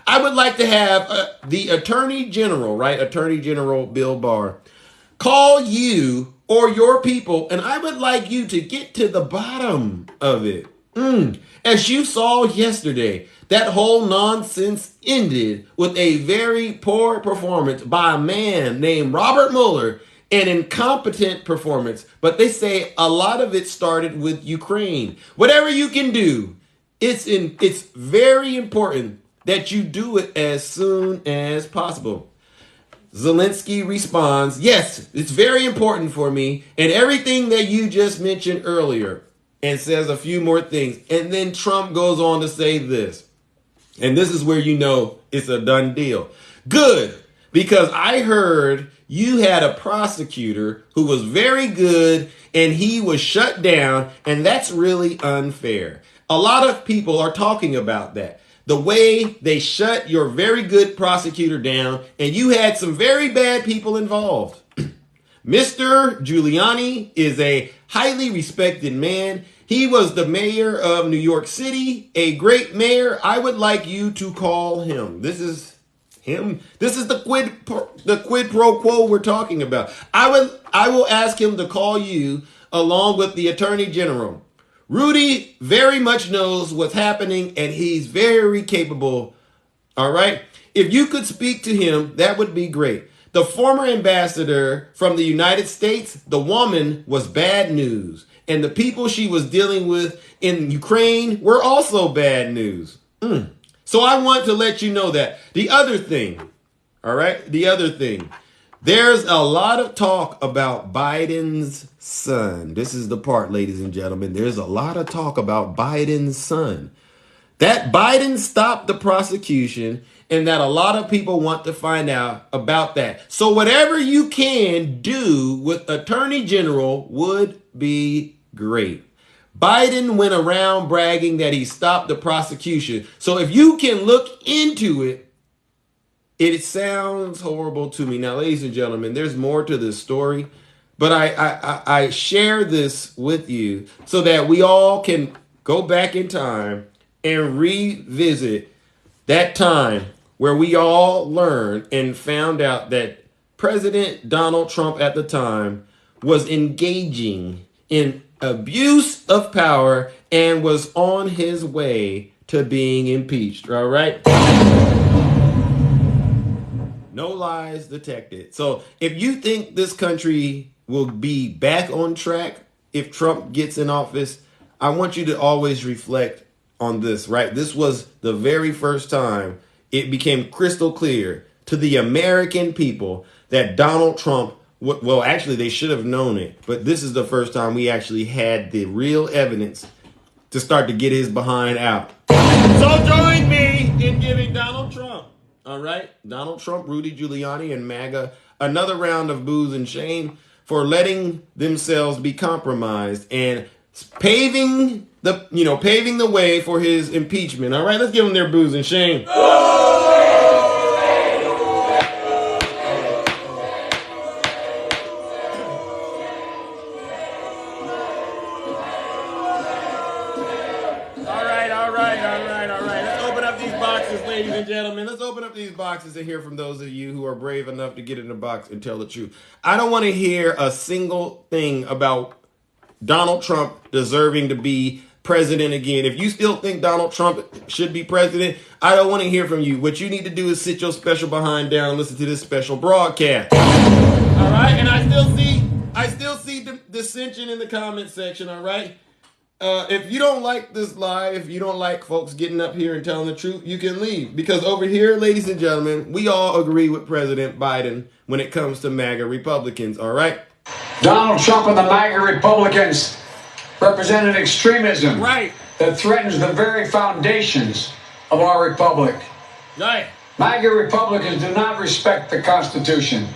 I would like to have the Attorney General, right? Attorney General Bill Barr, call you or your people, and I would like you to get to the bottom of it. As you saw yesterday, that whole nonsense ended with a very poor performance by a man named Robert Mueller. An incompetent performance, but they say a lot of it started with Ukraine. Whatever you can do, it's very important that you do it as soon as possible. Zelensky responds, yes, it's very important for me, and everything that you just mentioned earlier. and says a few more things. And then Trump goes on to say this. And this is where you know it's a done deal. Good, because I heard you had a prosecutor who was very good and he was shut down, and that's really unfair. A lot of people are talking about that. The way they shut your very good prosecutor down, and you had some very bad people involved. Mr. Giuliani is a highly respected man. He was the mayor of New York City, a great mayor. I would like you to call him. This is him. This is the quid pro quo we're talking about. I will ask him to call you along with the Attorney General. Rudy very much knows what's happening, and he's very capable. All right. If you could speak to him, that would be great. The former ambassador from the United States, the woman was bad news. And the people she was dealing with in Ukraine were also bad news. So I want to let you know that. The other thing, all right, there's a lot of talk about Biden's son. This is the part, ladies and gentlemen. There's a lot of talk about Biden's son. That Biden stopped the prosecution, and that a lot of people want to find out about that. So whatever you can do with Attorney General would be great. Biden went around bragging that he stopped the prosecution. So if you can look into it, it sounds horrible to me. Now, ladies and gentlemen, there's more to this story, but I share this with you so that we all can go back in time and revisit that time where we all learned and found out that President Donald Trump at the time was engaging in abuse of power and was on his way to being impeached. All right. No lies detected. So if you think this country will be back on track if Trump gets in office, I want you to always reflect on this, right? This was the very first time it became crystal clear to the American people that Donald Trump, well, actually, they should have known it, but this is the first time we actually had the real evidence to start to get his behind out. So join me in giving Donald Trump, all right, Donald Trump, Rudy Giuliani, and MAGA another round of booze and shame for letting themselves be compromised and paving the way for his impeachment. All right, let's give them their booze and shame. Ladies and gentlemen, let's open up these boxes and hear from those of you who are brave enough to get in the box and tell the truth. I don't want to hear a single thing about Donald Trump deserving to be president again. If you still think Donald Trump should be president, I don't want to hear from you. What you need to do is sit your special behind down and listen to this special broadcast. All right, and I still see dissension in the comment section. All right. If you don't like this live, if you don't like folks getting up here and telling the truth, you can leave. Because over here, ladies and gentlemen, we all agree with President Biden when it comes to MAGA Republicans, all right? Donald Trump and the MAGA Republicans represented extremism that threatens the very foundations of our republic. Right. MAGA Republicans do not respect the Constitution.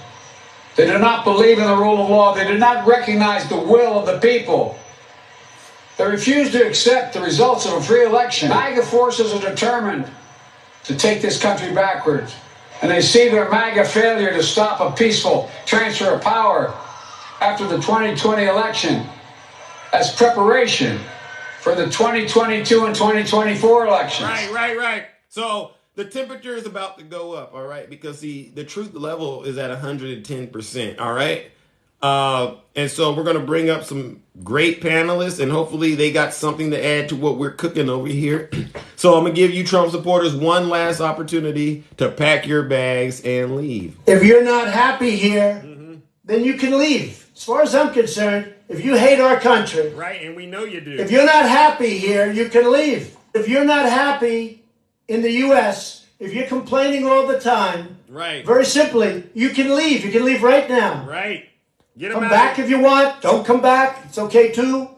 They do not believe in the rule of law. They do not recognize the will of the people. They refuse to accept the results of a free election. MAGA forces are determined to take this country backwards. And they see their MAGA failure to stop a peaceful transfer of power after the 2020 election as preparation for the 2022 and 2024 elections. Right. So the temperature is about to go up, all right? Because the truth level is at 110%, all right? And so we're going to bring up some great panelists, and hopefully they got something to add to what we're cooking over here. So I'm going to give you Trump supporters one last opportunity to pack your bags and leave. If you're not happy here, then you can leave. As far as I'm concerned, if you hate our country. Right, and we know you do. If you're not happy here, you can leave. If you're not happy in the U.S., if you're complaining all the time, very simply, you can leave. You can leave right now. Right. Come back if you want. Don't come back. It's okay too.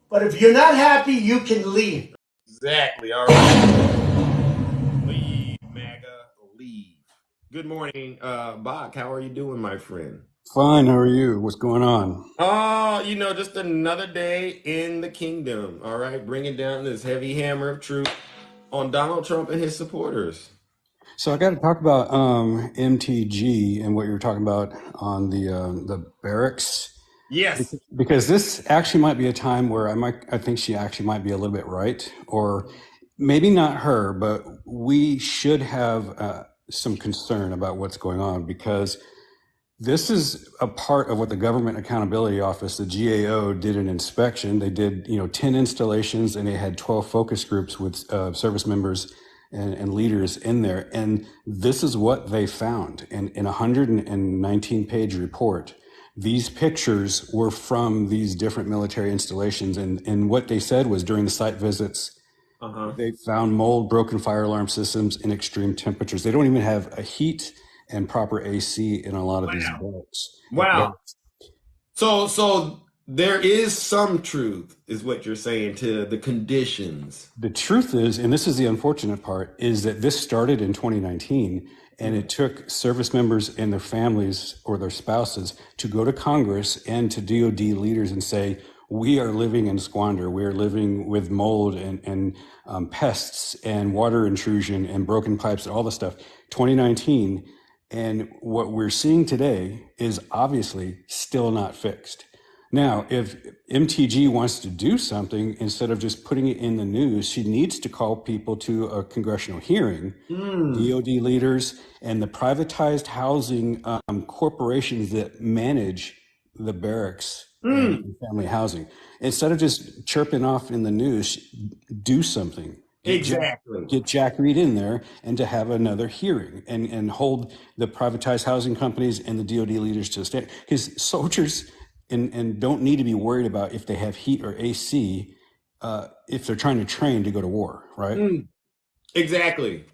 But if you're not happy, you can leave. Exactly. All right. Leave, MAGA, leave. Good morning, Bach. How are you doing, my friend? Fine, how are you? What's going on? Oh, just another day in the kingdom. All right, bringing down this heavy hammer of truth on Donald Trump and his supporters. So I got to talk about MTG and what you were talking about on the barracks. Yes. Because this actually might be a time where I think she actually might be a little bit right, or maybe not her, but we should have some concern about what's going on, because this is a part of what the Government Accountability Office, the GAO, did an inspection. They did, 10 installations, and they had 12 focus groups with service members and leaders in there. And this is what they found in a 119-page report. These pictures were from these different military installations. And what they said was during the site visits, they found mold, broken fire alarm systems, and extreme temperatures. They don't even have a heat and proper AC in a lot of these boats. Wow. So there is some truth, is what you're saying, to the conditions. The truth is, and this is the unfortunate part, is that this started in 2019, and it took service members and their families or their spouses to go to Congress and to DOD leaders and say, we are living in squander. We are living with mold and pests and water intrusion and broken pipes and all this stuff. 2019. And what we're seeing today is obviously still not fixed. Now, if MTG wants to do something, instead of just putting it in the news, she needs to call people to a congressional hearing, DOD leaders and the privatized housing corporations that manage the barracks and family housing. Instead of just chirping off in the news, do something. Get Jack Reed in there and to have another hearing and hold the privatized housing companies and the DOD leaders to the stand. Because soldiers and don't need to be worried about if they have heat or AC if they're trying to train to go to war, right? Exactly.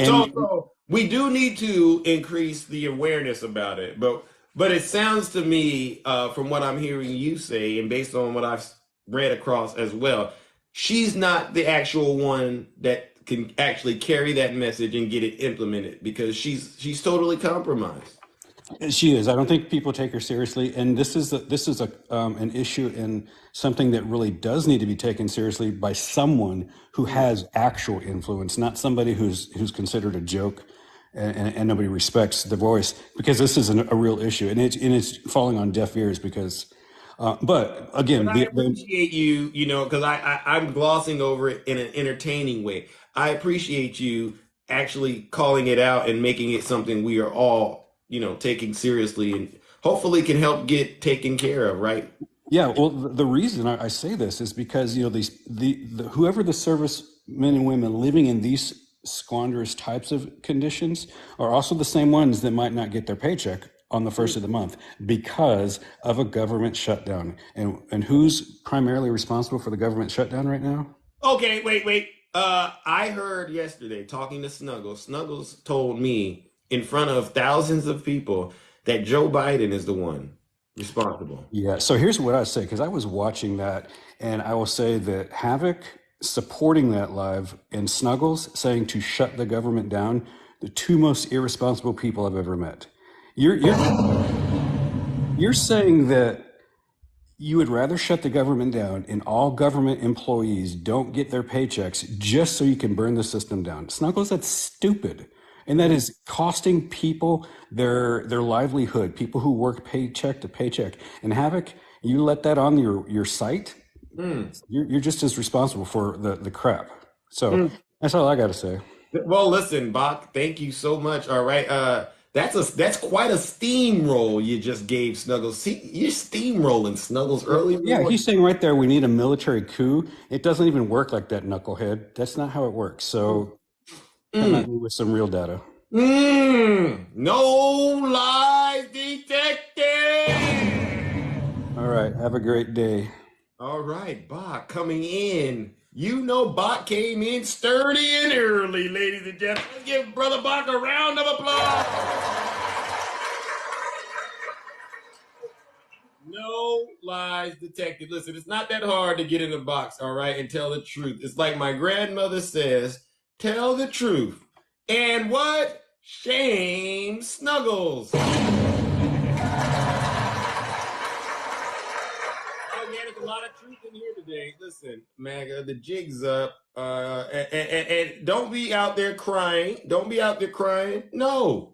So we do need to increase the awareness about it, but it sounds to me, from what I'm hearing you say, and based on what I've read across as well, she's not the actual one that can actually carry that message and get it implemented, because she's totally compromised. She is. I don't think people take her seriously, and this is an issue and something that really does need to be taken seriously by someone who has actual influence, not somebody who's considered a joke and nobody respects the voice, because this is a real issue, and it's falling on deaf ears because. But again, I appreciate you, because I'm glossing over it in an entertaining way. I appreciate you actually calling it out and making it something we are all, taking seriously, and hopefully can help get taken care of, right? Yeah. Well, the reason I say this is because, whoever the servicemen and women living in these squanderous types of conditions are also the same ones that might not get their paycheck on the first of the month because of a government shutdown. And who's primarily responsible for the government shutdown right now? Okay, wait. I heard yesterday, talking to Snuggles told me in front of thousands of people that Joe Biden is the one responsible. Yeah. So here's what I say, because I was watching that, and I will say that Havoc supporting that live and Snuggles saying to shut the government down, the two most irresponsible people I've ever met. You're saying that you would rather shut the government down and all government employees don't get their paychecks just so you can burn the system down. Snuggles, that's stupid. And that is costing people their livelihood, people who work paycheck to paycheck. And Havoc, you let that on your site, you're just as responsible for the crap. So that's all I got to say. Well, listen, Bach, thank you so much. All right. That's quite a steamroll you just gave Snuggles. See, you're steamrolling Snuggles earlier. Yeah, he's saying right there we need a military coup. It doesn't even work like that, knucklehead. That's not how it works. So come at me with some real data. No lies detected. All right, have a great day. All right, Bach coming in. Bach came in sturdy and early, ladies and gentlemen. Let's give Brother Bach a round of applause. No lies detected. Listen, it's not that hard to get in a box, all right, and tell the truth. It's like my grandmother says, tell the truth. And what? Shame snuggles. Oh, yeah, there's a lot of truth in here today. Listen, MAGA, the jig's up. And don't be out there crying. Don't be out there crying. No.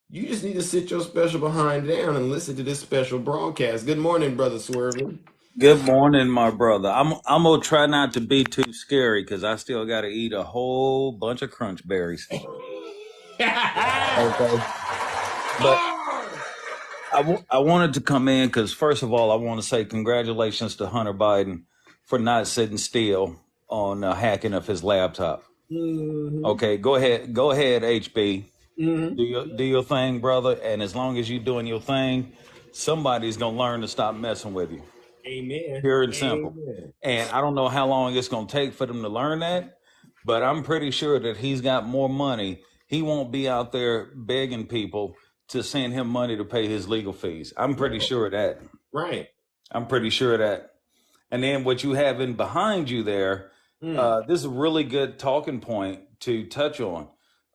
You just need to sit your special behind down and listen to this special broadcast. Good morning, Brother Swerving. Good morning, my brother. I'm gonna try not to be too scary because I still got to eat a whole bunch of crunch berries. Okay, but I wanted to come in because first of all, I want to say congratulations to Hunter Biden for not sitting still on hacking of his laptop. Mm-hmm. Okay, go ahead, HB. Mm-hmm. Do your thing, brother. And as long as you're doing your thing, somebody's gonna learn to stop messing with you. Amen. Pure and simple. And I don't know how long it's gonna take for them to learn that, but I'm pretty sure that he's got more money. He won't be out there begging people to send him money to pay his legal fees. I'm pretty sure of that. Right. I'm pretty sure of that. And then what you have in behind you there, this is a really good talking point to touch on.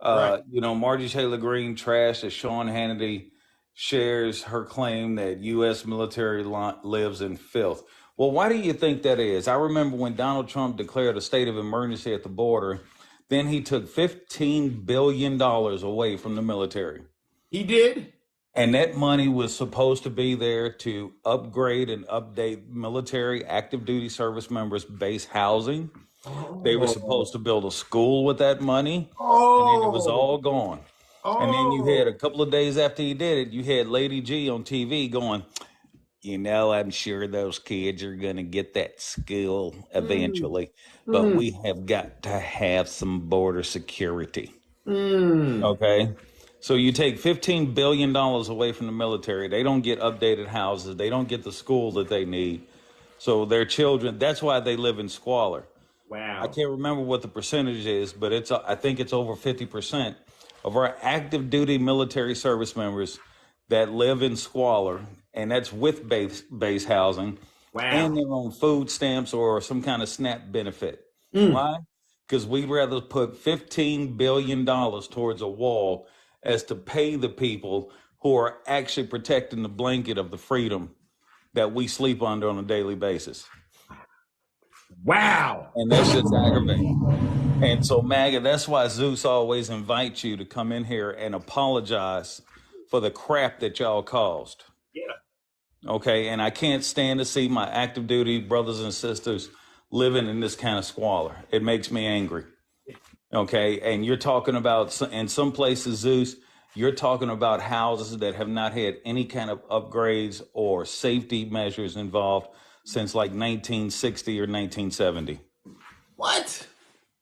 Right. You know, Marjorie Taylor Greene trashed that Sean Hannity shares her claim that U.S. military lives in filth. Well, why do you think that is? I remember when Donald Trump declared a state of emergency at the border, then he took $15 billion away from the military. He did? And that money was supposed to be there to upgrade and update military active duty service members' base housing. Oh. They were supposed to build a school with that money, and then it was all gone. And then you had a couple of days after he did it, you had Lady G on TV going, you know, I'm sure those kids are going to get that school eventually, but we have got to have some border security. Okay? So you take $15 billion away from the military. They don't get updated houses. They don't get the school that they need. So their children, that's why they live in squalor. Wow. I can't remember what the percentage is, but I think it's over 50% of our active duty military service members that live in squalor, and that's with base housing. Wow. And their own food stamps or some kind of SNAP benefit. Why? Because we'd rather put $15 billion towards a wall as to pay the people who are actually protecting the blanket of the freedom that we sleep under on a daily basis. Wow. And that's just aggravating. And so, MAGA, that's why Zeus always invites you to come in here and apologize for the crap that y'all caused. Yeah. Okay, and I can't stand to see my active duty brothers and sisters living in this kind of squalor. It makes me angry. Okay, and you're talking about, in some places, Zeus, you're talking about houses that have not had any kind of upgrades or safety measures involved since like 1960 or 1970. What?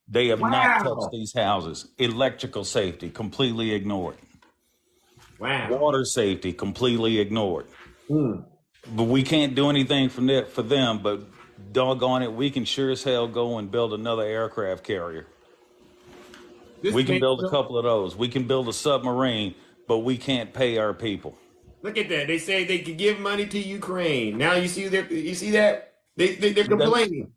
They have not touched these houses. Electrical safety, completely ignored. Wow. Water safety, completely ignored. But we can't do anything from that for them, but doggone it, we can sure as hell go and build another aircraft carrier. We can build a couple of those. We can build a submarine, but we can't pay our people. Look at that. They say they could give money to Ukraine. Now you see that? They're complaining.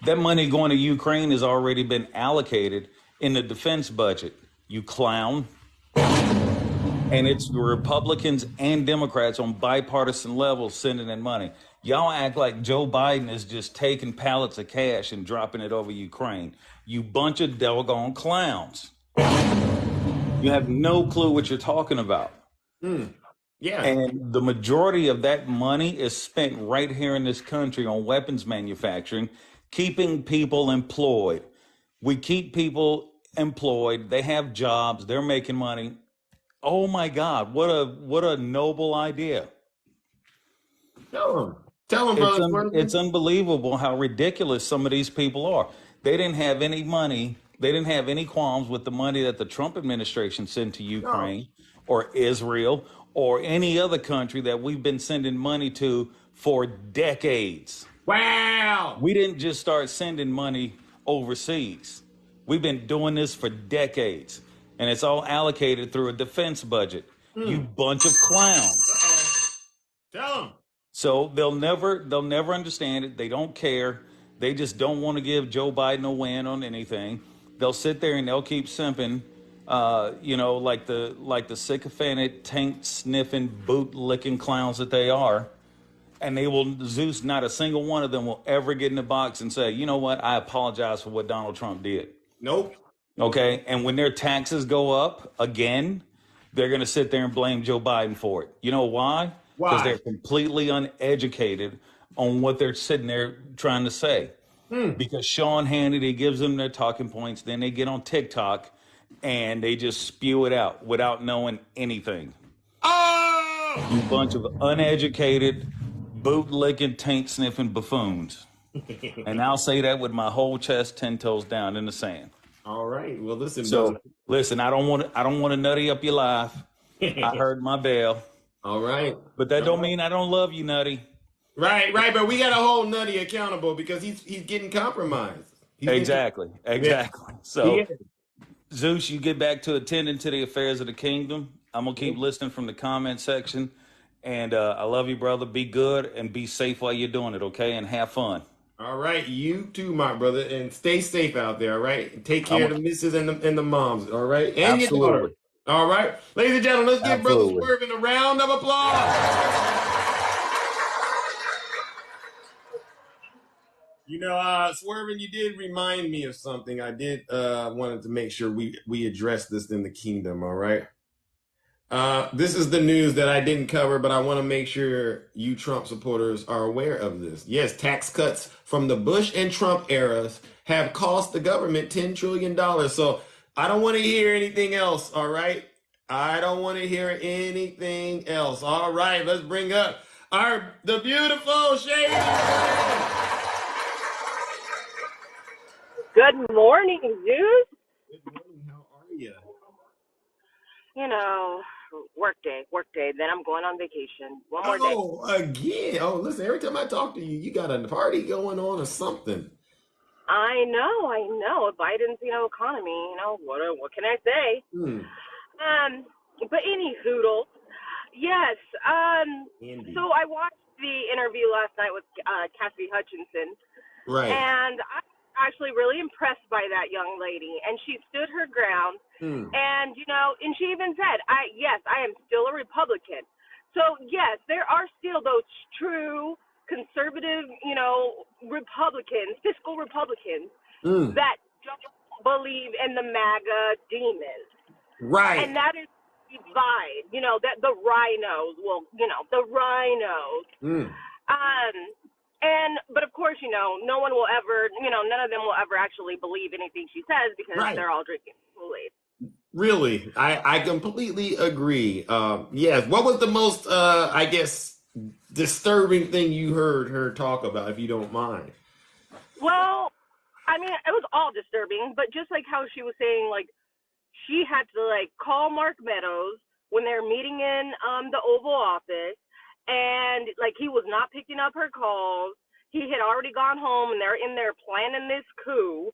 That money going to Ukraine has already been allocated in the defense budget, you clown. And it's Republicans and Democrats on bipartisan levels sending in money. Y'all act like Joe Biden is just taking pallets of cash and dropping it over Ukraine. You bunch of doggone clowns. You have no clue what you're talking about. Yeah. And the majority of that money is spent right here in this country on weapons manufacturing, keeping people employed. We keep people employed. They have jobs. They're making money. Oh my God, what a noble idea. Tell them, brother. It's unbelievable how ridiculous some of these people are. They didn't have any money. They didn't have any qualms with the money that the Trump administration sent to Ukraine or Israel or any other country that we've been sending money to for decades. Wow. We didn't just start sending money overseas. We've been doing this for decades. And it's all allocated through a defense budget. You bunch of clowns. Tell them. So they'll never understand it. They don't care. They just don't want to give Joe Biden a win on anything. They'll sit there and they'll keep simping, like the sycophantic, taint sniffing, boot licking clowns that they are. And they will, Zeus, not a single one of them will ever get in the box and say, you know what, I apologize for what Donald Trump did. Nope. Okay. And when their taxes go up again, they're going to sit there and blame Joe Biden for it. You know why? Because they're completely uneducated on what they're sitting there trying to say. Because Sean Hannity gives them their talking points, then they get on TikTok and they just spew it out without knowing anything. Oh! You bunch of uneducated, boot-licking, taint-sniffing buffoons. And I'll say that with my whole chest 10 toes down in the sand. All right. Well, listen. So listen, I don't want to nutty up your life. I heard my bell. All right. But that don't mean I don't love you, Nutty. Right. But we got to hold Nutty accountable because he's getting compromised. Exactly. Yeah. So, Zeus, you get back to attending to the affairs of the kingdom. I'm going to keep listening from the comment section. And I love you, brother. Be good and be safe while you're doing it, okay? And have fun. All right. You too, my brother. And stay safe out there, all right? And take care of the missus and the moms, all right? And your daughter. All right. Ladies and gentlemen, let's give Brother Swervin a round of applause. You know, Swervin, you did remind me of something. I did wanted to make sure we address this in the kingdom, all right? This is the news that I didn't cover, but I want to make sure you Trump supporters are aware of this. Yes, tax cuts from the Bush and Trump eras have cost the government $10 trillion. So I don't want to hear anything else, all right? I don't want to hear anything else. All right, let's bring up the beautiful Shady. Good morning, Zeus. Good morning. How are you? You know, work day. Then I'm going on vacation. One more day. Oh, again. Oh, listen, every time I talk to you, you got a party going on or something. I know. Biden's, economy, what can I say? But any hoodle. Yes. So I watched the interview last night with Cassidy Hutchinson. Right. And I'm actually really impressed by that young lady. And she stood her ground. And, and she even said, I am still a Republican. So, yes, there are still those true conservative, Republicans, fiscal Republicans that don't believe in the MAGA demons. Right. And that is divide, that the rhinos the rhinos. But of course, no one will ever, none of them will ever actually believe anything she says because they're all drinking Kool-Aid. Really, I completely agree. Yes. What was the most, I guess, disturbing thing you heard her talk about, if you don't mind? Well, I mean, it was all disturbing, but just like how she was saying, like, she had to, like, call Mark Meadows when they were meeting in the Oval Office, and, like, he was not picking up her calls. He had already gone home, and they're in there planning this coup.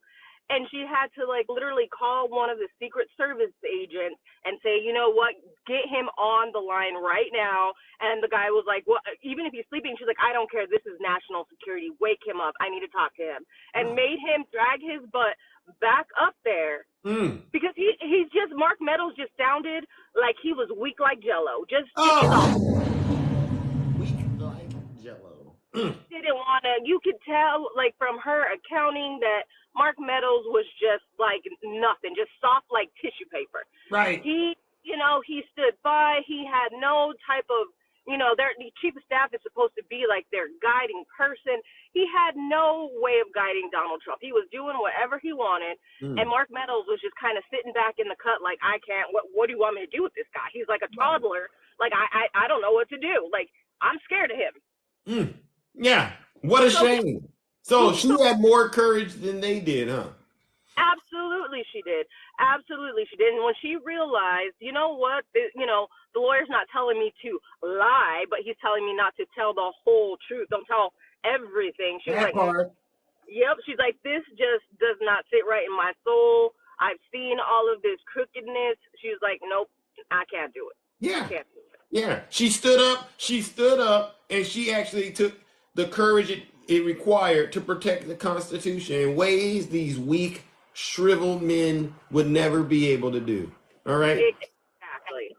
And she had to, like, literally call one of the Secret Service agents and say, you know what, get him on the line right now. And the guy was like, well, even if he's sleeping, she's like, I don't care. This is national security. Wake him up. I need to talk to him. And made him drag his butt back up there. Because he's just, Mark Meadows just sounded like he was weak like Jell-O. Just weak like Jell-O. Didn't want to, you could tell, like, from her accounting that Mark Meadows was just like nothing, just soft like tissue paper. Right. He stood by. He had no type of, the chief of staff is supposed to be like their guiding person. He had no way of guiding Donald Trump. He was doing whatever he wanted. And Mark Meadows was just kind of sitting back in the cut like, I can't, what do you want me to do with this guy? He's like a toddler. Like, I don't know what to do. Like, I'm scared of him. Yeah. What a shame. So she had more courage than they did, huh? Absolutely, she did. Absolutely, she did. And when she realized, you know what, the lawyer's not telling me to lie, but he's telling me not to tell the whole truth. Don't tell everything. She was like, yep. She's like, this just does not sit right in my soul. I've seen all of this crookedness. She was like, nope, I can't do it. Yeah. I can't do it. Yeah, she stood up. She stood up, and she actually took the courage it required to protect the Constitution in ways these weak, shriveled men would never be able to do. All right.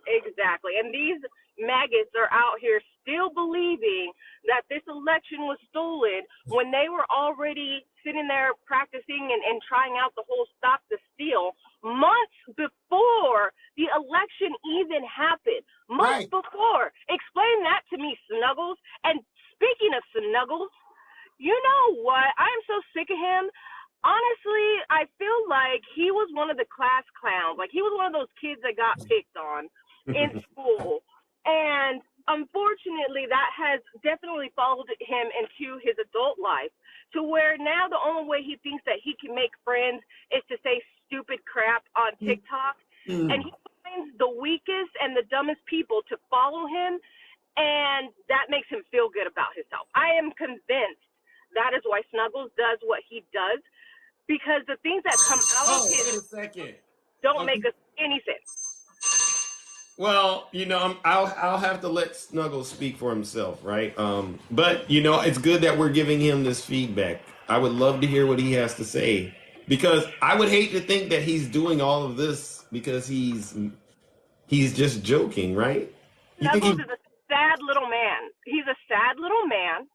Exactly. And these maggots are out here still believing that this election was stolen when they were already sitting there practicing and trying out the whole stop the steal months before the election even happened. Months Right. before. Explain that to me, Snuggles. And speaking of Snuggles, you know what? I am so sick of him. Honestly, I feel like he was one of the class clowns. Like, he was one of those kids that got picked on in school. And unfortunately, that has definitely followed him into his adult life, to where now the only way he thinks that he can make friends is to say stupid crap on TikTok. And he finds the weakest and the dumbest people to follow him, and that makes him feel good about himself. I am convinced that is why Snuggles does what he does, because the things that come out of his don't make any sense. Well, I'll have to let Snuggles speak for himself, right? But it's good that we're giving him this feedback. I would love to hear what he has to say, because I would hate to think that he's doing all of this because he's just joking, right? Snuggles is a sad little man. He's a sad little man.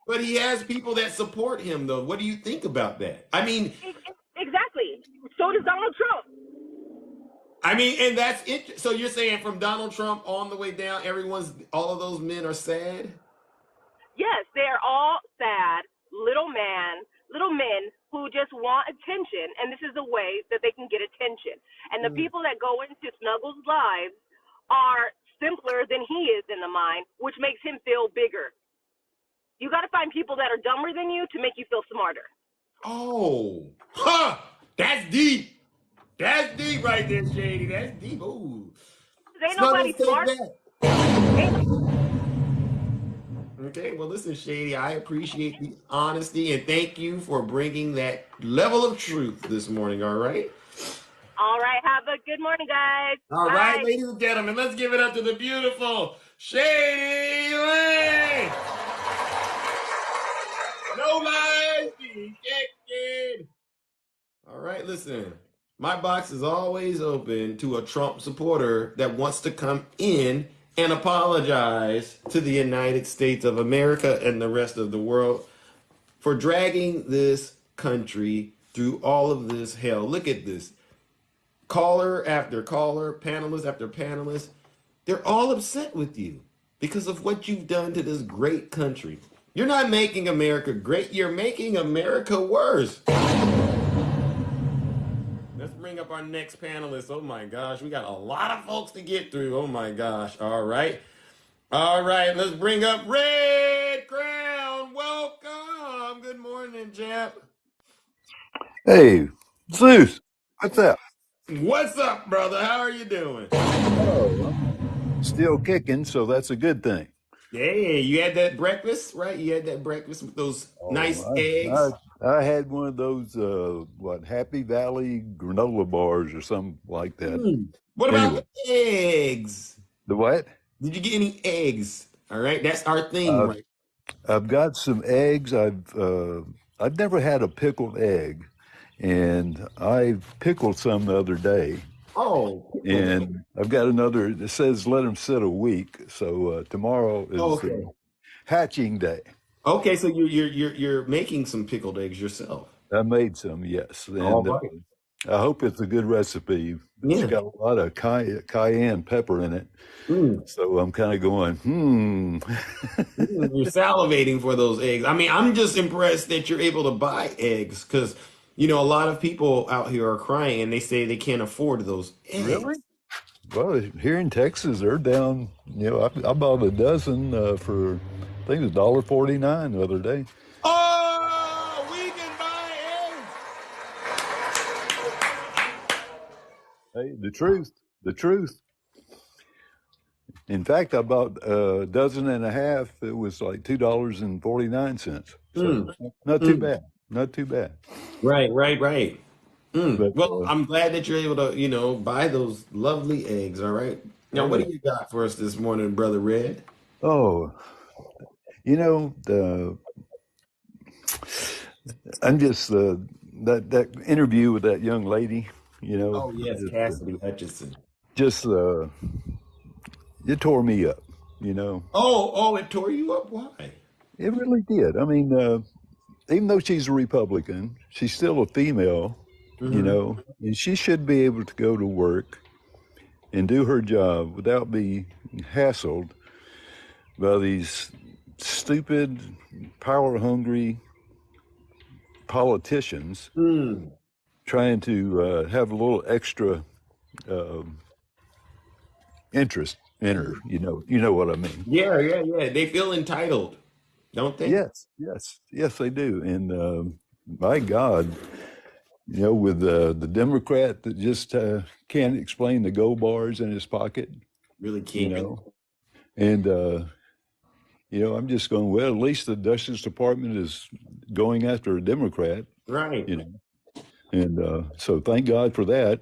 But he has people that support him, though. What do you think about that? I mean, exactly. So does Donald Trump. I mean, and that's it. So you're saying from Donald Trump on the way down, all of those men are sad? Yes, they're all sad little men who just want attention, and this is the way that they can get attention. And the people that go into Snuggles' lives are simpler than he is in the mind, which makes him feel bigger. You got to find people that are dumber than you to make you feel smarter. Oh, that's deep. That's deep right there, Shady. That's deep. Ooh. Ain't nobody smart. Okay, well, listen, Shady, I appreciate the honesty, and thank you for bringing that level of truth this morning, all right? All right, have a good morning, guys. All Bye. right, ladies and gentlemen, let's give it up to the beautiful Shady Lane. No lies detected. All right, listen. My box is always open to a Trump supporter that wants to come in and apologize to the United States of America and the rest of the world for dragging this country through all of this hell. Look at this. Caller after caller, panelist after panelist, they're all upset with you because of what you've done to this great country. You're not making America great, you're making America worse. Let's bring up our next panelist. Oh my gosh, we got a lot of folks to get through. Oh my gosh. All right, let's bring up Red Crown. Welcome. Good morning, champ. Hey, Zeus, what's up? What's up, brother? How are you doing? Oh, I'm still kicking, so that's a good thing. Hey, you had that breakfast, right? You had that breakfast with those nice eggs. I had one of those, Happy Valley granola bars or something like that. What about the eggs? The what? Did you get any eggs? All right, that's our thing, right? I've got some eggs. I've never had a pickled egg, and I pickled some the other day. Oh. And I've got another. It says let them sit a week. So tomorrow is hatching day. Okay, so you're making some pickled eggs yourself. I made some, yes, and I hope it's a good recipe. It's got a lot of cayenne pepper in it, so I'm kind of going, You're salivating for those eggs. I mean, I'm just impressed that you're able to buy eggs, because a lot of people out here are crying and they say they can't afford those eggs. Really? Well, here in Texas, they're down. I bought a dozen for, I think it was $1.49 the other day. Oh, we can buy eggs. Hey, the truth. In fact, I bought a dozen and a half. It was like $2.49. So not too bad. Not too bad. Right. But, well, I'm glad that you're able to, buy those lovely eggs. All right. Now, what do you got for us this morning, Brother Red? Oh, I'm just that interview with that young lady. Oh yes, Cassidy Hutchinson. Just it tore me up. Oh, it tore you up. Why? It really did. I mean, even though she's a Republican, she's still a female. Mm-hmm. And she should be able to go to work and do her job without being hassled by these stupid, power-hungry politicians trying to have a little extra interest in her. You know what I mean? Yeah. They feel entitled, don't they? Yes, they do. And my God, with the Democrat that just can't explain the gold bars in his pocket, really can't. And I'm just going, well, at least the Justice Department is going after a Democrat, right? And so thank God for that.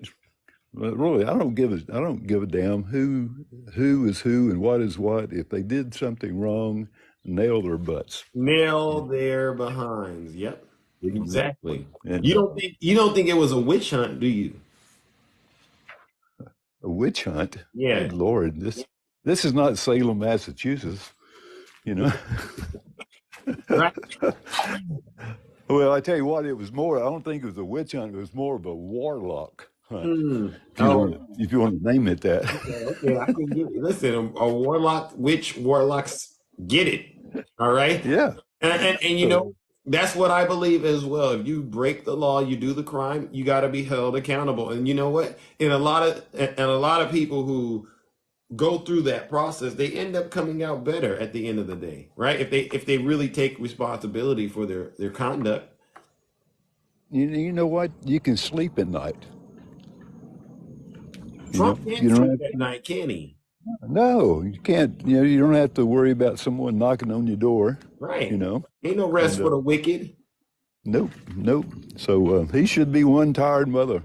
But really, I don't give a damn who is who and what is what. If they did something wrong, nail their butts. Nail their behinds. Yep. Exactly. And, you don't think it was a witch hunt, do you? A witch hunt? Yeah. Good Lord, this is not Salem, Massachusetts. Right. Well, I tell you what, it was more. I don't think it was a witch hunt. It was more of a warlock hunt. If you want to name it that. Okay, I can get it. Listen, a warlock, warlocks get it. All right. Yeah. And that's what I believe as well. If you break the law, you do the crime, you got to be held accountable. And you know what? And a lot of people who go through that process, they end up coming out better at the end of the day, right? If they really take responsibility for their conduct. You know what? You can sleep at night. Trump can't sleep at night, can he? No, you can't. You don't have to worry about someone knocking on your door. Right. Ain't no rest for the wicked. Nope. So he should be one tired mother.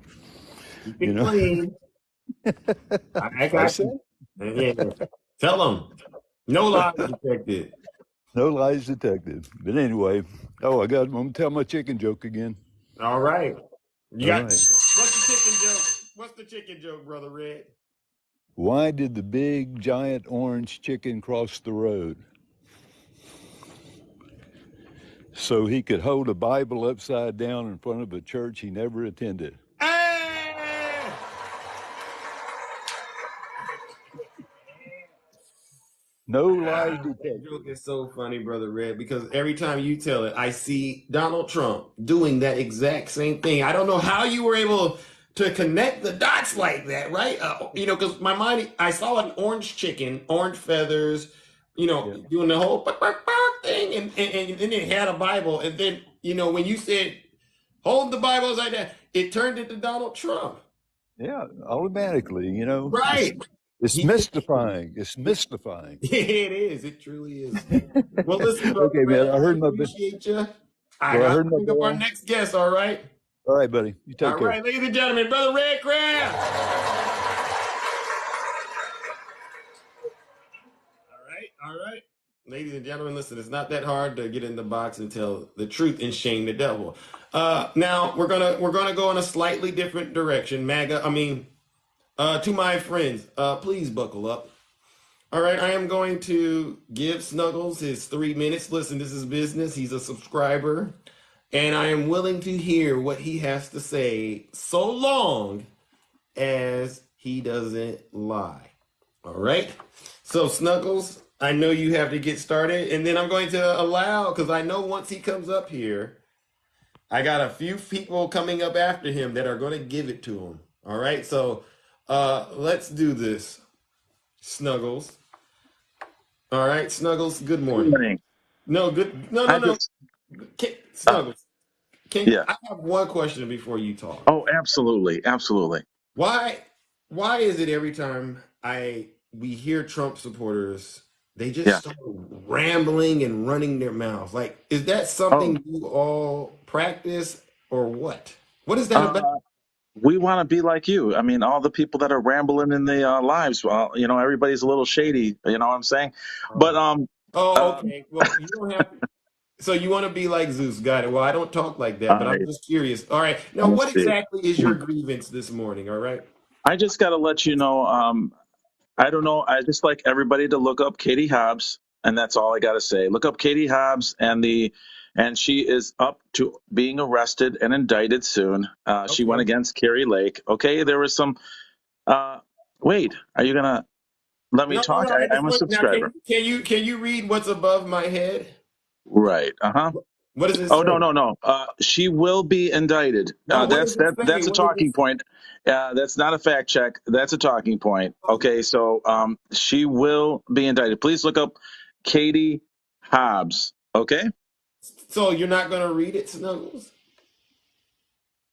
Keep it clean. I got you. Yeah. Tell them. No lies detected. No lies detected. But anyway, I'm going to tell my chicken joke again. All right. Right. What's the chicken joke, Brother Red? Why did the big, giant orange chicken cross the road? So he could hold a Bible upside down in front of a church he never attended. No lies detected. That joke is so funny, Brother Red, because every time you tell it, I see Donald Trump doing that exact same thing. I don't know how you were able to connect the dots like that, right? Because my mind, I saw an orange chicken, orange feathers, doing the whole thing, and then it had a Bible, and then when you said hold the Bible like that, it turned into Donald Trump. Yeah, automatically, right. It's mystifying. It's mystifying. It is. It truly is. Well, listen, okay, man. I heard my. Appreciate you. I got to bring up our next guest. All right. All right, buddy. You take care. All right, ladies and gentlemen, Brother Red Crab. All right. Ladies and gentlemen, listen. It's not that hard to get in the box and tell the truth and shame the devil. Now we're gonna go in a slightly different direction. To my friends, please buckle up. All right, I am going to give Snuggles his 3 minutes. Listen, this is business. He's a subscriber, and I am willing to hear what he has to say so long as he doesn't lie. All right? So, Snuggles, I know you have to get started, and then I'm going to allow, because I know once he comes up here, I got a few people coming up after him that are going to give it to him. All right? So, let's do this, Snuggles. All right, Snuggles. Good morning. Good morning. No, good. No. Snuggles. I have one question before you talk. Oh, absolutely. Why is it every time we hear Trump supporters, they just start rambling and running their mouths? Like, is that something you all practice or what? What is that about? we want to be like you. I mean, all the people that are rambling in the lives. Well, everybody's a little shady. You know what I'm saying? But Okay. Well, you don't have. So you want to be like Zeus? Got it. Well, I don't talk like that, all but I'm right, just curious. All right. Now, let me what see. exactly is your grievance this morning? All right. I just got to let you know. I don't know. I just like everybody to look up Katie Hobbs, and that's all I got to say. Look up Katie Hobbs, and she is up to being arrested and indicted soon. She went Okay. against Carrie Lake. Okay, there was some. Uh, wait, are you gonna let me No, no, talk? no. I just I'm a want now. subscriber. Can you read what's above my head? Right. What does it Oh, no, say? no, no. She will be indicted. No. What That's does it that. say? That's a What does it talking point. That's not a fact check. That's a talking point. Okay, so she will be indicted. Please look up Katie Hobbs. Okay. So you're not going to read it, Snuggles?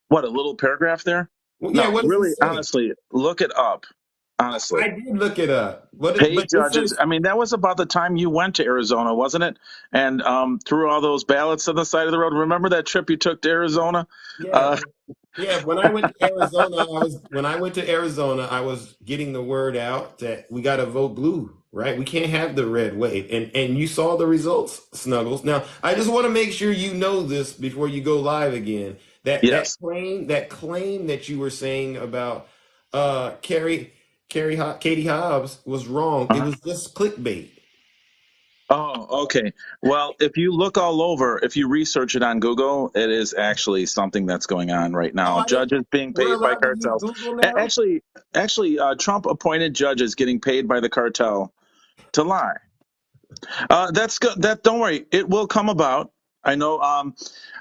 What, a little paragraph there? Well, yeah. No, What does it really, say? honestly, look it up. Honestly, I did look it up. paid But it judges. says I mean, that was about the time you went to Arizona, wasn't it? And threw all those ballots on the side of the road. Remember that trip you took to Arizona? yeah. Uh, Yeah, when I went to Arizona, I was getting the word out that we got to vote blue, right? We can't have the red wave. And you saw the results, Snuggles. Now, I just want to make sure you know this before you go live again. That that yes. claim that claim that you were saying about Katie Hobbs was wrong. It Uh-huh. was just clickbait. Oh, okay. Well, if you look all over, if you research it on Google, it is actually something that's going on right Oh, now. I didn't. Judges being We're paid by allowed to use cartels. Google now? Actually, Trump appointed judges getting paid by the cartel to lie. That's good. That don't worry, it will come about. I know.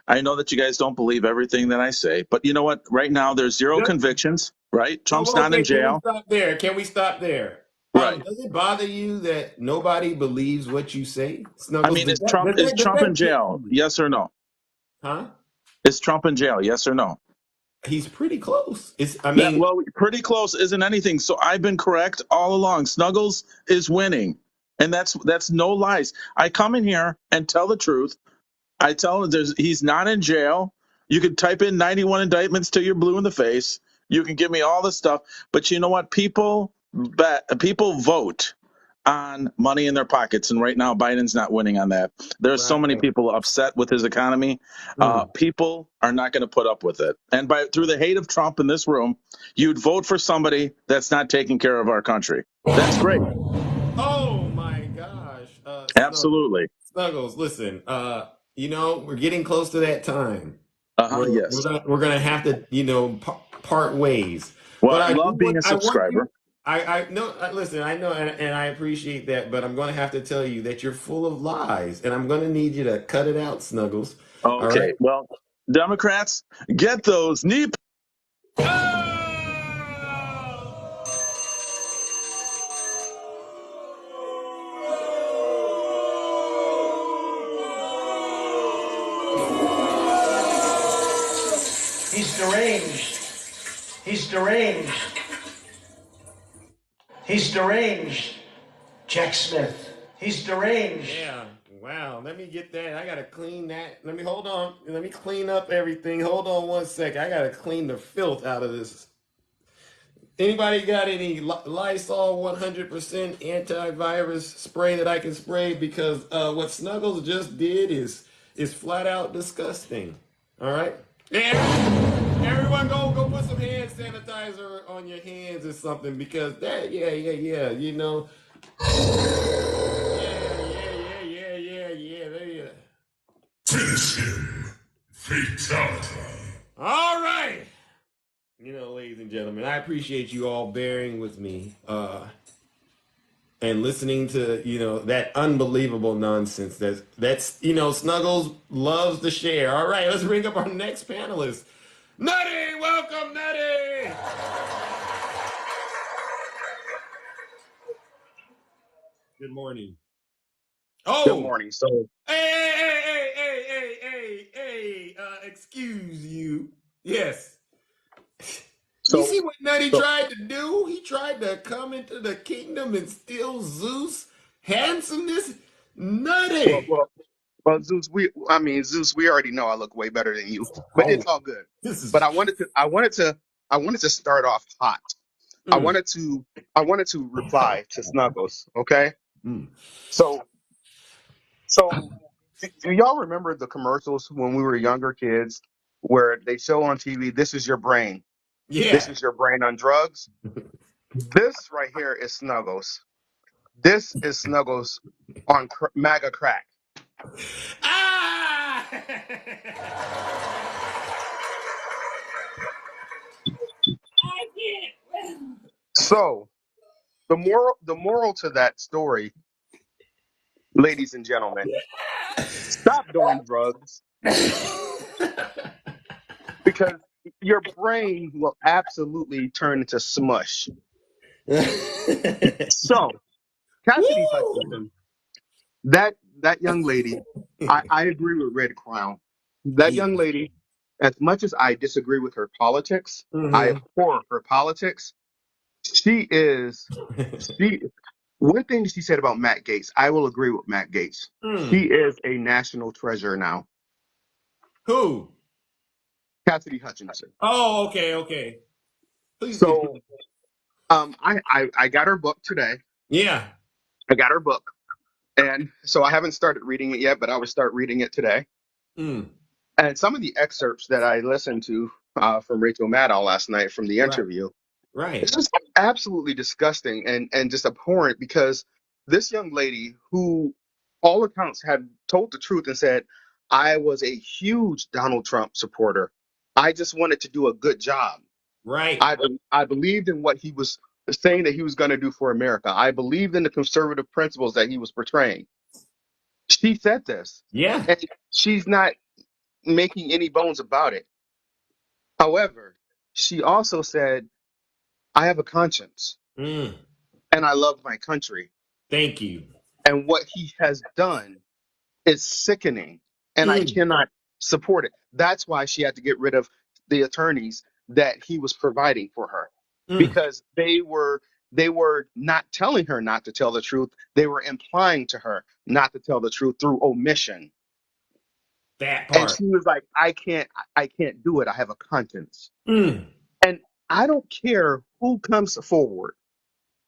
I know that you guys don't believe everything that I say, but you know what? Right now, there's zero convictions. Right? So, Trump's well, not in okay, can we jail. stop there? Can we stop there? Right. Does it bother you that nobody believes what you say? I Snuggles, mean, does is that Trump does is that does Trump in that get jail? you? Yes or no? Huh? Is Trump in jail? Yes or no? He's pretty close. I That mean, well, pretty close isn't anything. So I've been correct all along. Snuggles is winning, and that's no lies. I come in here and tell the truth. I tell him he's not in jail. You can type in 91 indictments till you're blue in the face. You can give me all this stuff, but you know what? People vote on money in their pockets, and right now Biden's not winning on that. There's so many right. people upset with his economy. Hmm. People are not going to put up with it, and through the hate of Trump in this room, you'd vote for somebody that's not taking care of our country. That's great. Oh my gosh, Absolutely. Snuggles. Listen, we're getting close to that time. Yes. We're gonna have to part ways. Well, But I love being a I want you. subscriber. I know. Listen, I know, and I appreciate that. But I'm going to have to tell you that you're full of lies, and I'm going to need you to cut it out, Snuggles. All right. Okay. Well, Democrats, get those knee. He's deranged. He's deranged. He's deranged. Jack Smith. He's deranged. Yeah. Wow. Let me get that. I gotta clean that. Hold on. Let me clean up everything. Hold on one sec. I gotta clean the filth out of this. Anybody got any Lysol 100% antivirus spray that I can spray? Because what Snuggles just did is flat out disgusting. All right. Yeah. Everyone, go put some hand sanitizer on your hands or something because yeah. Yeah. There. Finish him. Fatality. All right. Ladies and gentlemen, I appreciate you all bearing with me and listening to, that unbelievable nonsense that's Snuggles loves to share. All right, let's bring up our next panelist. Nutty, welcome, Nutty. Good morning. Good Oh, morning. So, hey, excuse you. Yes. You so, see what Nutty so, tried to do? He tried to come into the kingdom and steal Zeus' handsomeness. well, Nutty. well, Zeus. Zeus. We already know I look way better than you, but Oh, it's all good. this But is. I wanted to wanted to start off hot. I Mm. wanted to I wanted to reply to Snuggles. Okay, Mm. so do y'all remember the commercials when we were younger kids where they show on TV, "This is your brain. This Yeah. is your brain on drugs." This right here is Snuggles. This is Snuggles on MAGA crack. Ah! I can't. So the moral to that story, ladies and gentlemen, stop doing drugs because your brain will absolutely turn into smush. So, Cassidy Woo! Hutchinson, that young lady, I agree with Red Crown. That Yeah. young lady, as much as I disagree with her politics, I Mm-hmm. abhor her politics. She is she. One thing she said about Matt Gaetz, I will agree with Matt Gaetz. She Mm. is a national treasure now. Who? Cassidy Hutchinson. Oh, okay, okay. Please So continue. I got her book today. Yeah. I got her book. And so I haven't started reading it yet, but I will start reading it today. Mm. And some of the excerpts that I listened to from Rachel Maddow last night from the Right. interview, it's Right. just absolutely disgusting and just abhorrent because this young lady, who all accounts had told the truth and said, I was a huge Donald Trump supporter. I just wanted to do a good job. Right. I believed in what he was saying that he was going to do for America. I believed in the conservative principles that he was portraying. She said this, Yeah. and she's not making any bones about it. However, she also said, I have a conscience Mm. and I love my country. Thank you. And what he has done is sickening, and I Mm. cannot support it. That's why she had to get rid of the attorneys that he was providing for her Mm. because they were not telling her not to tell the truth. They were implying to her not to tell the truth through omission. That And part. she was like, I can't do it. I have a conscience. Mm. And I don't care who comes forward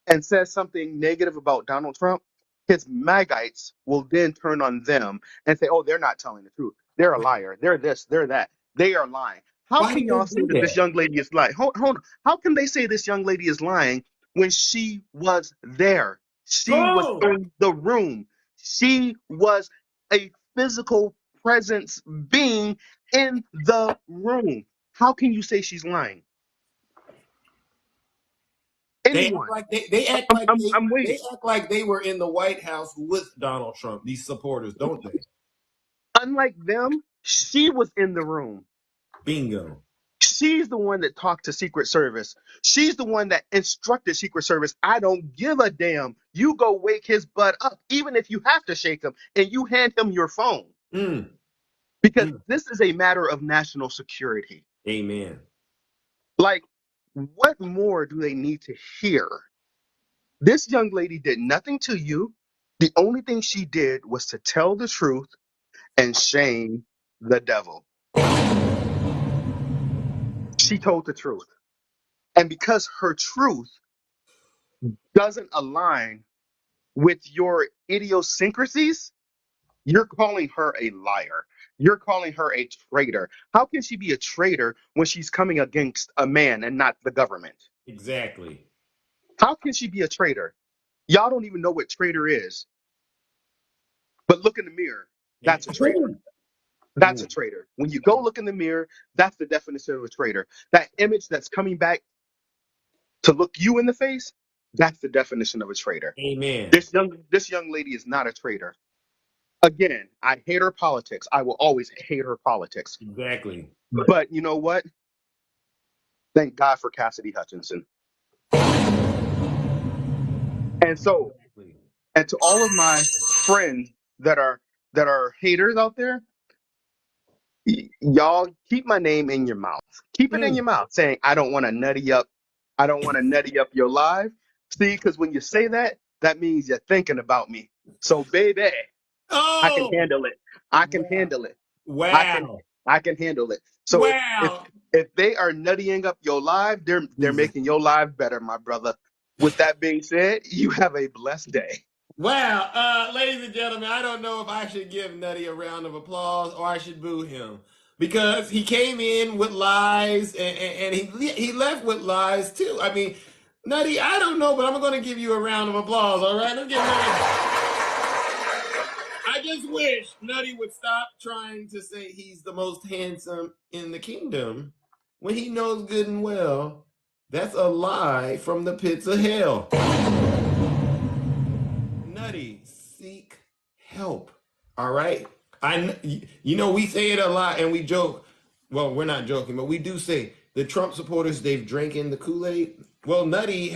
and says something negative about Donald Trump, his Magites will then turn on them and say, oh, they're not telling the truth. They're a liar. They're this, they're that. They are lying. How Why can do they y'all say do that this that? young lady is lying? Hold on. How can they say this young lady is lying when she was there? She was Oh. in the room. She was a physical presence being in the room. How can you say she's lying? They act Anyone. like they act I'm, like I'm, I'm they waiting. act like they were in the White House with Donald Trump. These supporters, don't they? Unlike them, she was in the room. Bingo. She's the one that talked to Secret Service. She's the one that instructed Secret Service. I don't give a damn. You go wake his butt up, even if you have to shake him, and you hand him your phone. Mm. Because Mm. this is a matter of national security. Amen. Like, what more do they need to hear? This young lady did nothing to you. The only thing she did was to tell the truth and shame the devil. She told the truth. And because her truth doesn't align with your idiosyncrasies, you're calling her a liar. You're calling her a traitor. How can she be a traitor when she's coming against a man and not the government? Exactly. How can she be a traitor? Y'all don't even know what traitor is. But look in the mirror. That's a traitor. That's a Ooh. traitor. When you go look in the mirror, that's the definition of a traitor. That image that's coming back to look you in the face, that's the definition of a traitor. Amen. This young lady is not a traitor. Again, I hate her politics. I will always hate her politics. Exactly. But you know what? Thank God for Cassidy Hutchinson. And so, Exactly. and to all of my friends that are haters out there, y'all keep my name in your mouth. Keep it in Mm. your mouth, saying I don't want to nutty up. I don't want to nutty up your life. See, because when you say that, that means you're thinking about me. So, baby, I can Oh. handle it. I can Wow. handle it. I can Wow. I can handle it. So Wow. if they are nuttying up your life, they're Jesus. making your life better, my brother. With that being said, you have a blessed day. Wow. Ladies and gentlemen, I don't know if I should give Nutty a round of applause or I should boo him. Because he came in with lies and he left with lies too. I mean, Nutty, I don't know, but I'm going to give you a round of applause, all right? Let's give Nutty. I just wish Nutty would stop trying to say he's the most handsome in the kingdom when he knows good and well that's a lie from the pits of hell. Nutty, seek help. All right? We say it a lot and we joke. Well, we're not joking, but we do say the Trump supporters, they've drank in the Kool-Aid. Well, Nutty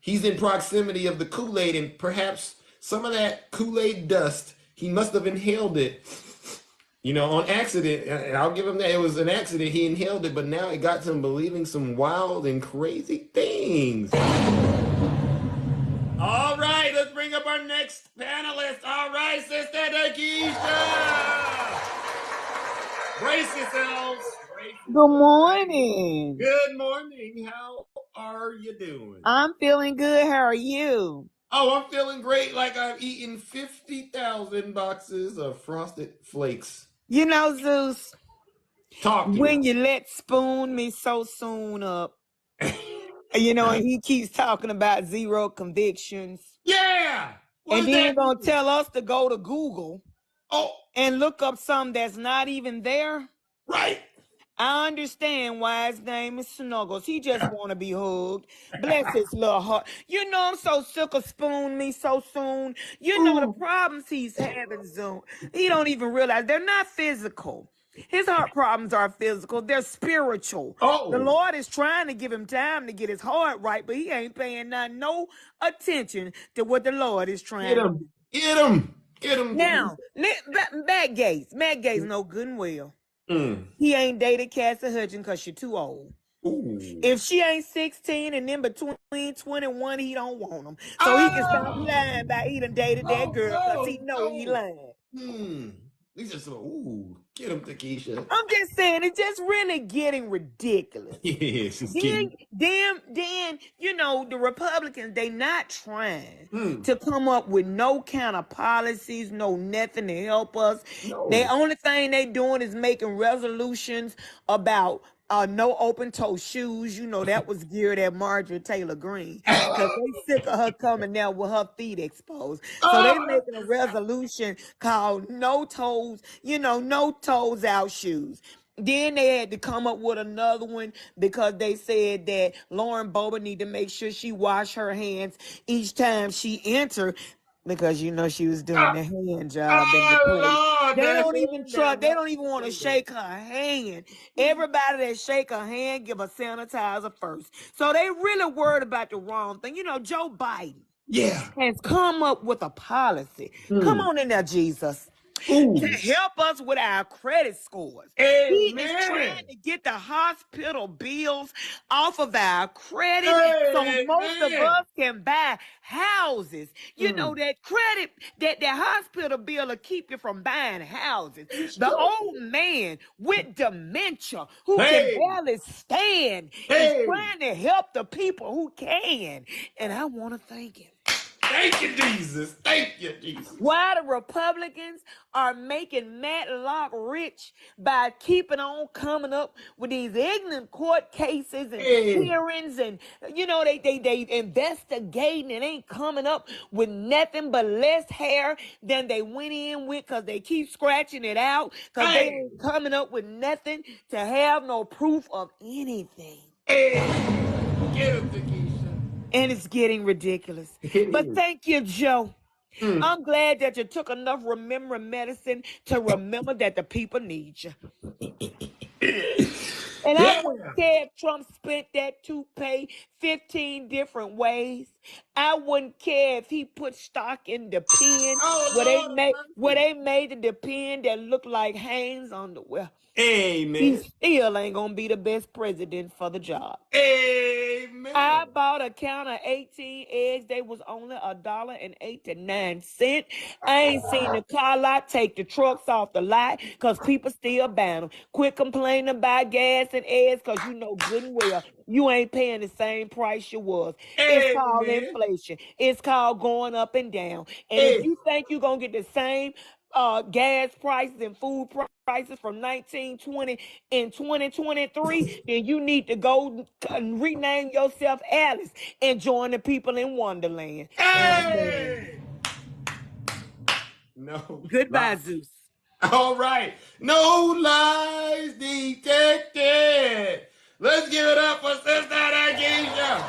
he's in proximity of the Kool-Aid, and perhaps some of that Kool-Aid dust, he must have inhaled it, on accident. And I'll give him that. It was an accident. He inhaled it, but now it got him believing some wild and crazy things. All right, let's bring up our next panelist. All right, Sister Nakisha. Brace yourselves. Good morning. Good morning. How are you doing? I'm feeling good. How are you? Oh, I'm feeling great. Like I've eaten 50,000 boxes of Frosted Flakes. You know, Zeus, Talk to when me. you let Spoon Me So Soon up, and he keeps talking about zero convictions. Yeah. And then gonna tell us to go to Google and look up something that's not even there. Right. I understand why his name is Snuggles. He just want to be hugged. Bless his little heart. I'm so sick of Spoon Me So Soon. The problems he's having, Zoom. He don't even realize they're not physical. His heart problems are physical. They're spiritual. The Lord is trying to give him time to get his heart right, but he ain't paying no attention to what the Lord is trying to do. Get him. Get him. Now, Matt Gaetz know good and well. He ain't dated Cassie Hudgens because she's too old. Ooh. If she ain't 16 and in between 21, he don't want them. So he can stop lying about he done dated that girl because he know he lying. He's just get him, Takesha. I'm just saying, it's just really getting ridiculous. Yes, Then, the Republicans, they not trying to come up with no kind of policies, no nothing to help us. No. The only thing they doing is making resolutions about no open-toe shoes. That was geared at Marjorie Taylor Greene because they sick of her coming there with her feet exposed. So they making a resolution called no toes, no toes out shoes. Then they had to come up with another one because they said that Lauren Boebert need to make sure she wash her hands each time she enter. Because she was doing the hand job in the place. Lord, They don't even trust. They don't even want to shake her hand. Everybody that shake her hand give a sanitizer first. So they really worried about the wrong thing. Joe Biden has come up with a policy. Come on in there, Jesus. To help us with our credit scores. Amen. He is trying to get the hospital bills off of our credit so most of us can buy houses. That credit, that hospital bill will keep you from buying houses. The old man with dementia who can barely stand is trying to help the people who can. And I want to thank him. Thank you, Jesus. Thank you, Jesus. Why the Republicans are making Matlock rich by keeping on coming up with these ignorant court cases and hearings and, they investigating and ain't coming up with nothing but less hair than they went in with because they keep scratching it out because they ain't coming up with nothing to have no proof of anything. Get him, Takesha. And it's getting ridiculous. But thank you, Joe. I'm glad that you took enough remembering medicine to remember that the people need you. And I Yeah. wouldn't care if Trump spent that toupee 15 different ways. I wouldn't care if he put stock in the pen Oh, where Lord. they made the pen that looked like Hanes underwear. He Amen. still ain't gonna be the best president for the job. Amen. I bought a count of 18 eggs. They was only $1.89. I ain't seen the car lot take the trucks off the lot because people still ban them. Quit complaining about gas and eggs because you know good and well you ain't paying the same price you was. It's called Amen. inflation. It's called going up and down. And if Hey. you think you're going to get the same gas prices and food prices from 1920 in 2023, then you need to go and rename yourself Alice and join the people in Wonderland. Amen. Hey. No. Goodbye, Lies. Zeus. All right. No lies detected. Let's give it up for Sister Akeisha.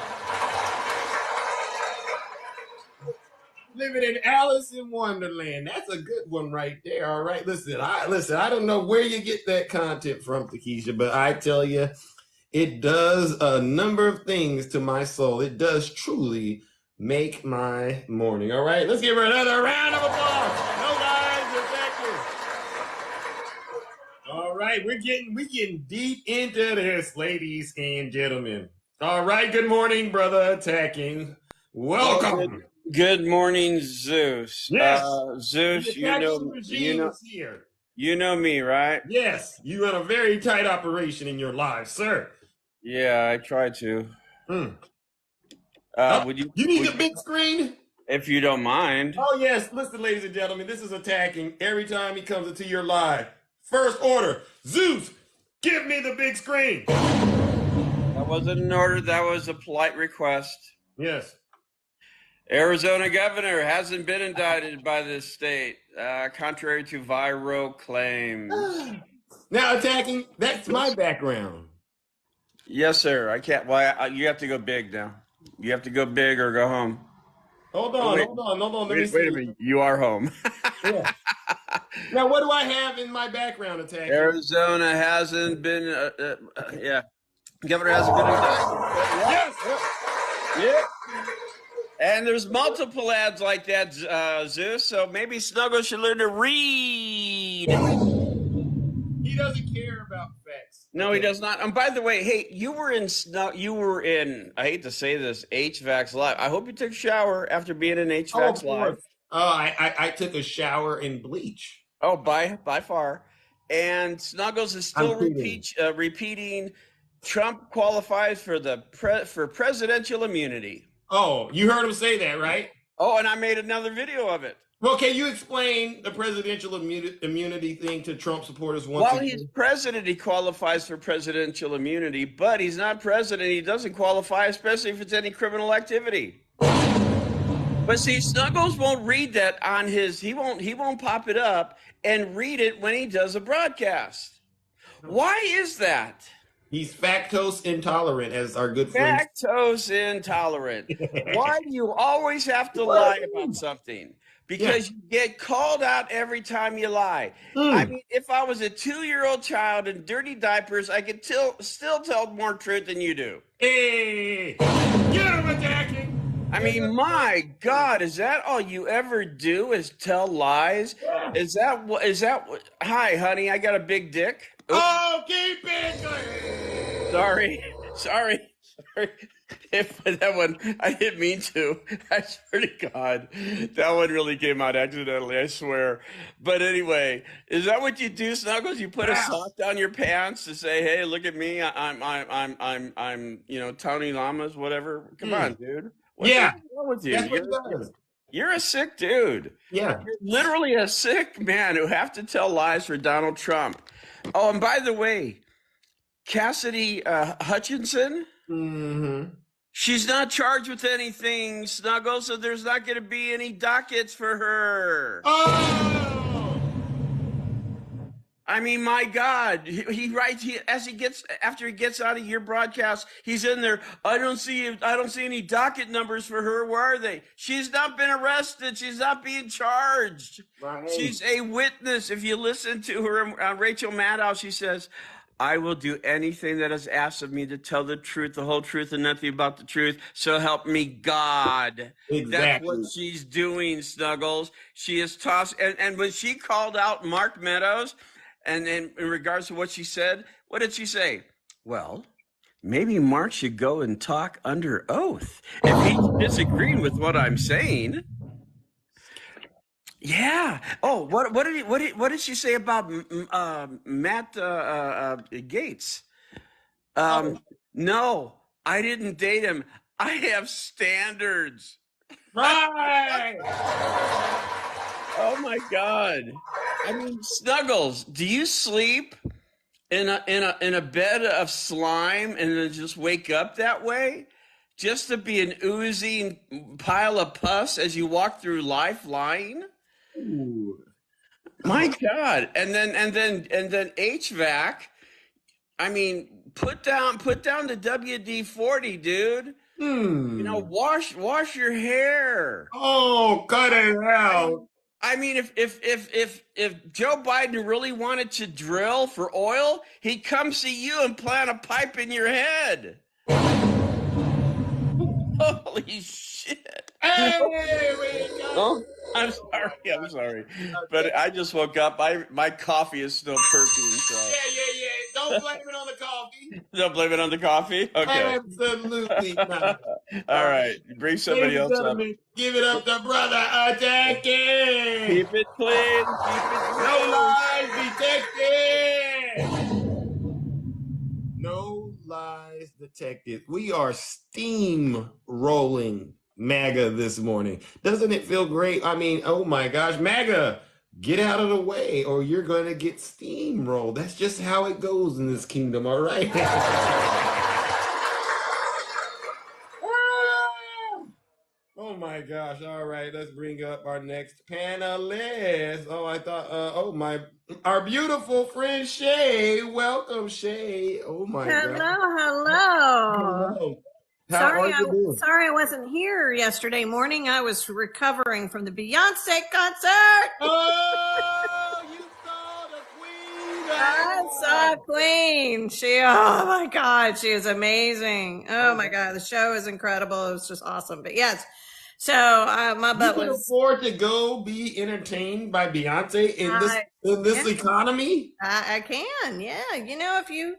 Living in Alice in Wonderland. That's a good one right there. All right. Listen, I don't know where you get that content from, Takesha, but I tell you, it does a number of things to my soul. It does truly make my morning. All right. Let's give her another round of applause. No lies detected. All right, we're getting deep into this, ladies and gentlemen. All right, good morning, brother attacking. Welcome. Good morning, Zeus. Yes. Zeus, The attacking regime is here. You know me, right? Yes, you run a very tight operation in your lives, sir. Yeah, I try to. Would you need the big screen? If you don't mind. Oh yes, listen, ladies and gentlemen, this is attacking every time he comes into your live. First order, Zeus, give me the big screen. That wasn't an order, that was a polite request. Yes. Arizona governor hasn't been indicted by this state, contrary to viral claims. Now attacking, that's my background. Yes, sir. I can't. You have to go big now. You have to go big or go home. Hold on. Let me see. Wait a minute. You are home. Yeah. Now, what do I have in my background attack? Arizona hasn't been. Governor hasn't been indicted. Yes. Yeah. And there's multiple ads like that, Zeus. So maybe Snuggle should learn to read. He doesn't care about facts. No, he does not. And by the way, hey, you were in, I hate to say this, HVAC's Live. I hope you took a shower after being in HVAC's Live. I took a shower in bleach. Oh, by far. And Snuggles is still repeating Trump qualifies for presidential immunity. Oh, you heard him say that, right? Oh, and I made another video of it. Well, can you explain the presidential immunity thing to Trump supporters once again? While he's president, he qualifies for presidential immunity, but he's not president. He doesn't qualify, especially if it's any criminal activity. But see, Snuggles won't read that on his, he won't pop it up and read it when he does a broadcast. Why is that? He's lactose intolerant, as our good friend. Lactose intolerant. Why do you always have to lie about something? Because you get called out every time you lie. I mean, if I was a 2-year-old child in dirty diapers, I could still tell more truth than you do. Hey, get him attacking. I mean, my God, is that all you ever do is tell lies? Yeah. Is that what, hi, honey, I got a big dick. Oops. Oh, keep it. Sorry. If that one, I didn't mean to. I swear to God, that one really came out accidentally. I swear. But anyway, is that what you do, Snuggles? You put a sock down your pants to say, "Hey, look at me. I'm Tony Lamas, whatever." Come on, dude. What's wrong with you? That's what he does. You're a sick dude. Yeah. You're literally a sick man who have to tell lies for Donald Trump. Oh, and by the way, Cassidy Hutchinson. Mm-hmm. She's not charged with anything, Snuggle, so there's not going to be any dockets for her. Oh! I mean, my God, he writes after he gets out of your broadcast, he's in there. I don't see any docket numbers for her. Where are they? She's not been arrested. She's not being charged. Right. She's a witness. If you listen to her on Rachel Maddow, she says, I will do anything that is asked of me to tell the truth, the whole truth, and nothing about the truth. So help me God. That's what Exactly. she's doing, Snuggles. She is tossed. And when she called out Mark Meadows, and in regards to what she said, what did she say? Well, maybe Mark should go and talk under oath. If he's disagreeing with what I'm saying. Yeah. Oh, what did she say about Matt Gates? No, I didn't date him. I have standards. Right. Oh my God. I mean, Snuggles, do you sleep in a bed of slime and then just wake up that way? Just to be an oozing pile of pus as you walk through life lying? Ooh. My God. And then HVAC. I mean, put down the WD-40, dude. You know, wash your hair. Oh, cut it out. I mean, if Joe Biden really wanted to drill for oil, he'd come see you and plant a pipe in your head. Holy shit. Hey, we got Oh, I'm sorry. But I just woke up. My coffee is still perking, so. Yeah. Don't blame it on the coffee. Don't blame it on the coffee? Okay. Absolutely not. All right. Bring somebody Ladies and else up. gentlemen, give it up to Brother Attacking. Keep it clean. Keep it clean. No lies detected. No lies detected. We are steamrolling MAGA this morning. Doesn't it feel great? I mean, oh my gosh, MAGA, get out of the way or you're going to get steamrolled. That's just how it goes in this kingdom, all right? Oh my gosh. All right, let's bring up our next panelist. Oh, I thought, our beautiful friend Shay. Welcome, Shay. Oh my Hello, God. hello. How are you doing? Sorry I wasn't here yesterday morning. I was recovering from the Beyonce concert. Oh, you saw the queen. I saw Queen. Oh my God, she is amazing. Oh my God, the show is incredible. It was just awesome. But yes, so my butt You can was. afford to go be entertained by Beyonce in this economy. I can, yeah. If you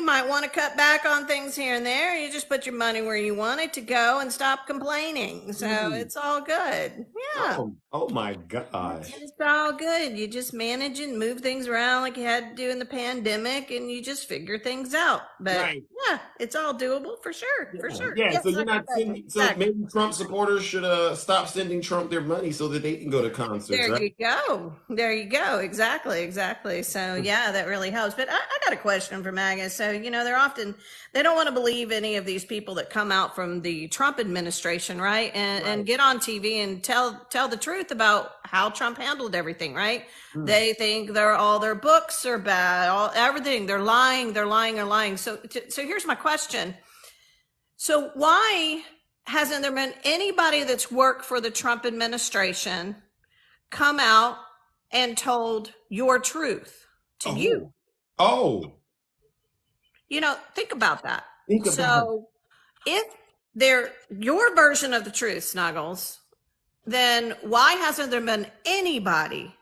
might want to cut back on things here and there. You just put your money where you want it to go and stop complaining. So it's all good. Yeah. Oh my gosh. It's all good. You just manage and move things around like you had to do in the pandemic, and you just figure things out. But yeah, it's all doable for sure. For sure. Yeah, Yes, so you're not sending. So exactly. maybe Trump supporters should stop sending Trump their money so that they can go to concerts. There you go. Exactly. So yeah, that really helps. But I got a question for MAGA. So they don't want to believe any of these people that come out from the Trump administration, right? And get on TV and tell the truth about how Trump handled everything, right? They think all their books are bad, everything. They're lying. So here's my question. So why hasn't there been anybody that's worked for the Trump administration come out and told your truth to you? Think about that. If they're your version of the truth, Snuggles, then why hasn't there been anybody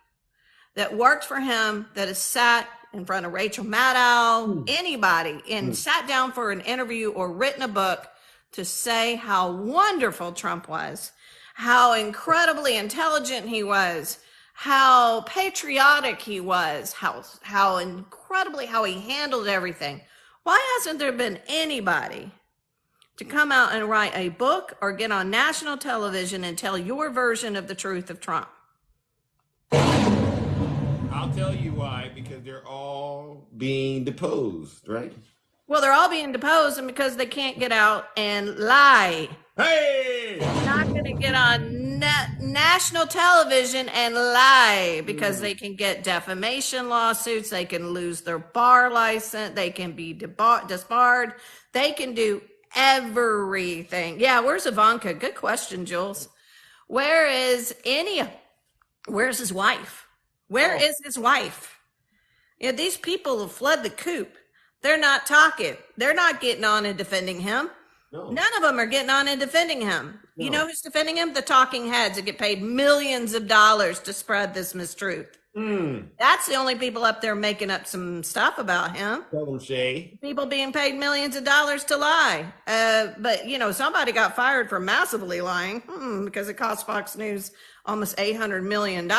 that worked for him that has sat in front of Rachel Maddow, anybody, and sat down for an interview or written a book to say how wonderful Trump was, how incredibly intelligent he was, how patriotic he was, how incredibly how he handled everything? Why hasn't there been anybody to come out and write a book or get on national television and tell your version of the truth of Trump? I'll tell you why, because they're all being deposed, right? Well, they're all being deposed, and because they can't get out and lie. Hey! They're not going to get on national television and lie because they can get defamation lawsuits. They can lose their bar license. They can be disbarred. They can do everything. Yeah, where's Ivanka? Good question, Jules. Where's his wife? Where is his wife? Yeah, these people have fled the coop. They're not talking. They're not getting on and defending him. No. None of them are getting on and defending him. No. You know who's defending him? The talking heads that get paid millions of dollars to spread this mistruth. That's the only people up there making up some stuff about him. Tell them, Shay. People being paid millions of dollars to lie. But, you know, somebody got fired for massively lying because it cost Fox News almost $800 million.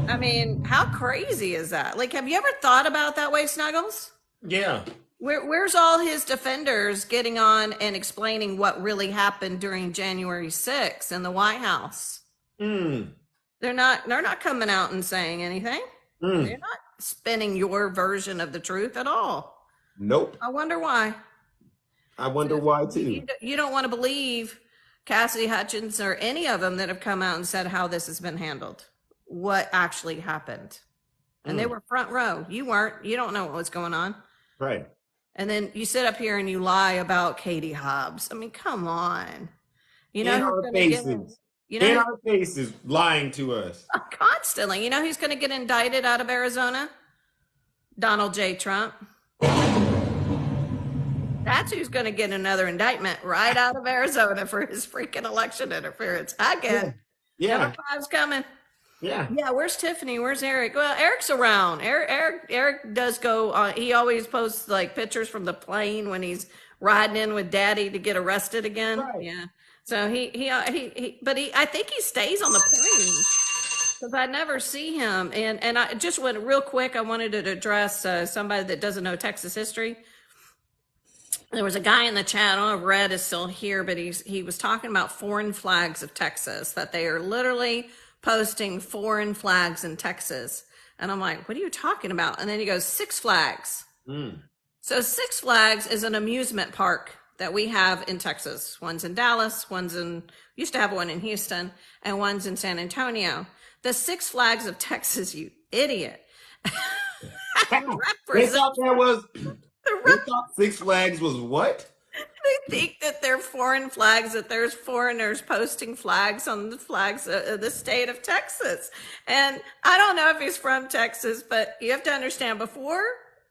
I mean, how crazy is that? Like, have you ever thought about it that way, Snuggles? Yeah. Where's all his defenders getting on and explaining what really happened during January 6th in the White House? They're not coming out and saying anything. They're not spinning your version of the truth at all. Nope. I wonder why. I wonder why too. You don't want to believe Cassidy Hutchins or any of them that have come out and said how this has been handled, what actually happened. And they were front row. You weren't. You don't know what was going on. Right. And then you sit up here and you lie about Katie Hobbs. I mean, come on. You know, in our faces. In our faces, lying to us. Constantly. You know who's going to get indicted out of Arizona? Donald J. Trump. That's who's going to get another indictment right out of Arizona for his freaking election interference. Again. Yeah. Number 5's coming. Yeah. Yeah. Where's Tiffany? Where's Eric? Well, Eric's around. Eric does go. He always posts like pictures from the plane when he's riding in with Daddy to get arrested again. Right. Yeah. So I think he stays on the plane because I never see him. And I just went real quick. I wanted to address somebody that doesn't know Texas history. There was a guy in the chat. I don't know if Red is still here, but he was talking about foreign flags of Texas, that they are literally posting foreign flags in Texas. And I'm like, what are you talking about? And then he goes, Six Flags. So Six Flags is an amusement park that we have in Texas. One's in Dallas, used to have one in Houston, and one's in San Antonio. The Six Flags of Texas, you idiot. They thought Six Flags was what? They think that they're foreign flags, that there's foreigners posting flags on the flags of the state of Texas. And I don't know if he's from Texas, but you have to understand, before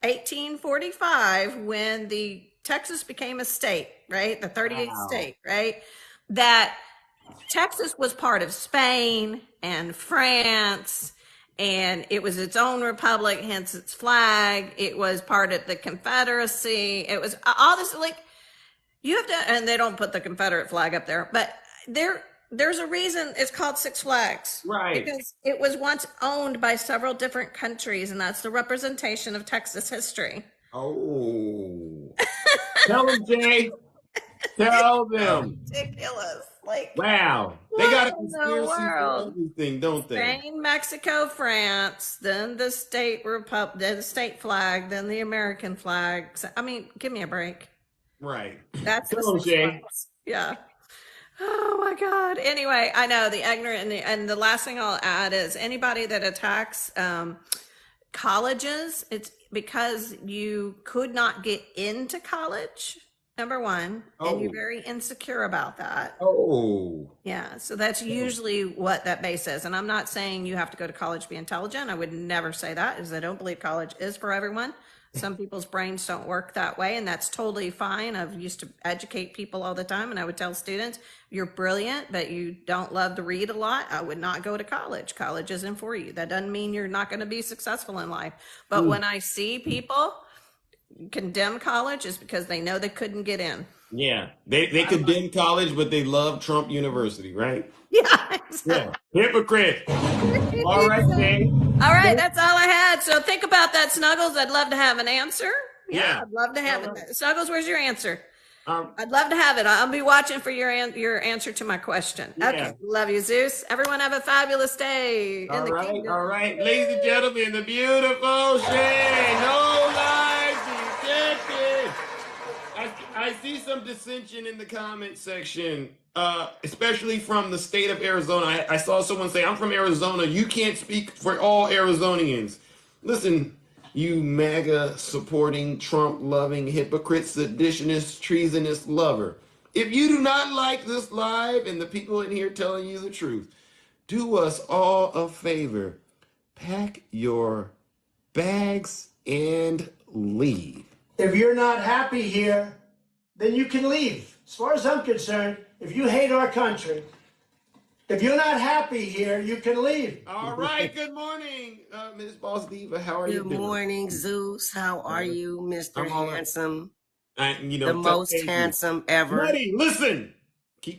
1845, when the Texas became a state, right? The 38th state, right? That Texas was part of Spain and France, and it was its own republic, hence its flag. It was part of the Confederacy. It was all this, like, you have to, and they don't put the Confederate flag up there, but there's a reason it's called Six Flags. Right. Because it was once owned by several different countries, and that's the representation of Texas history. Oh. Tell them, Jay. Tell them. Ridiculous. Like, wow. They got a conspiracy for everything, don't they? Spain, Mexico, France, then the state republic, then the state flag, then the American flag. I mean, give me a break. Right. That's the Tell them, Six Jay. Flags. Yeah. Oh my God. Anyway, I know the ignorant, and the last thing I'll add is anybody that attacks colleges, it's because you could not get into college, number one, and you're very insecure about that. Yeah, so that's usually what that base is. And I'm not saying you have to go to college to be intelligent. I would never say that, because I don't believe college is for everyone. Some people's brains don't work that way, and that's totally fine. I've used to educate people all the time, and I would tell students, you're brilliant, but you don't love to read a lot. I would not go to college. College isn't for you. That doesn't mean you're not going to be successful in life. But when I see people condemn college, it's because they know they couldn't get in. Yeah. They condemn college, but they love Trump University, right? Yeah. Exactly. Yeah. Hypocrite. All right, Jay. All right, that's all I had. So think about that, Snuggles. I'd love to have an answer. Yeah. I'd love to have it. Snuggles, where's your answer? I'd love to have it. I'll be watching for your answer to my question. Yeah. Okay. Love you, Zeus. Everyone have a fabulous day. All right. Ladies and gentlemen, the beautiful Shay. No lies detected. I see some dissension in the comment section, especially from the state of Arizona. I saw someone say, I'm from Arizona. You can't speak for all Arizonians. Listen, you MAGA supporting, Trump loving, hypocrite, seditionist, treasonous lover. If you do not like this live and the people in here telling you the truth, do us all a favor. Pack your bags and leave. If you're not happy here, then you can leave. As far as I'm concerned, if you hate our country, if you're not happy here, you can leave. All right. Good morning, Ms. Boss Diva. How are you Good doing? morning, Zeus. How are you, Mr. I'm all right. Handsome? You know, The most thank you. handsome ever. Nutty, listen.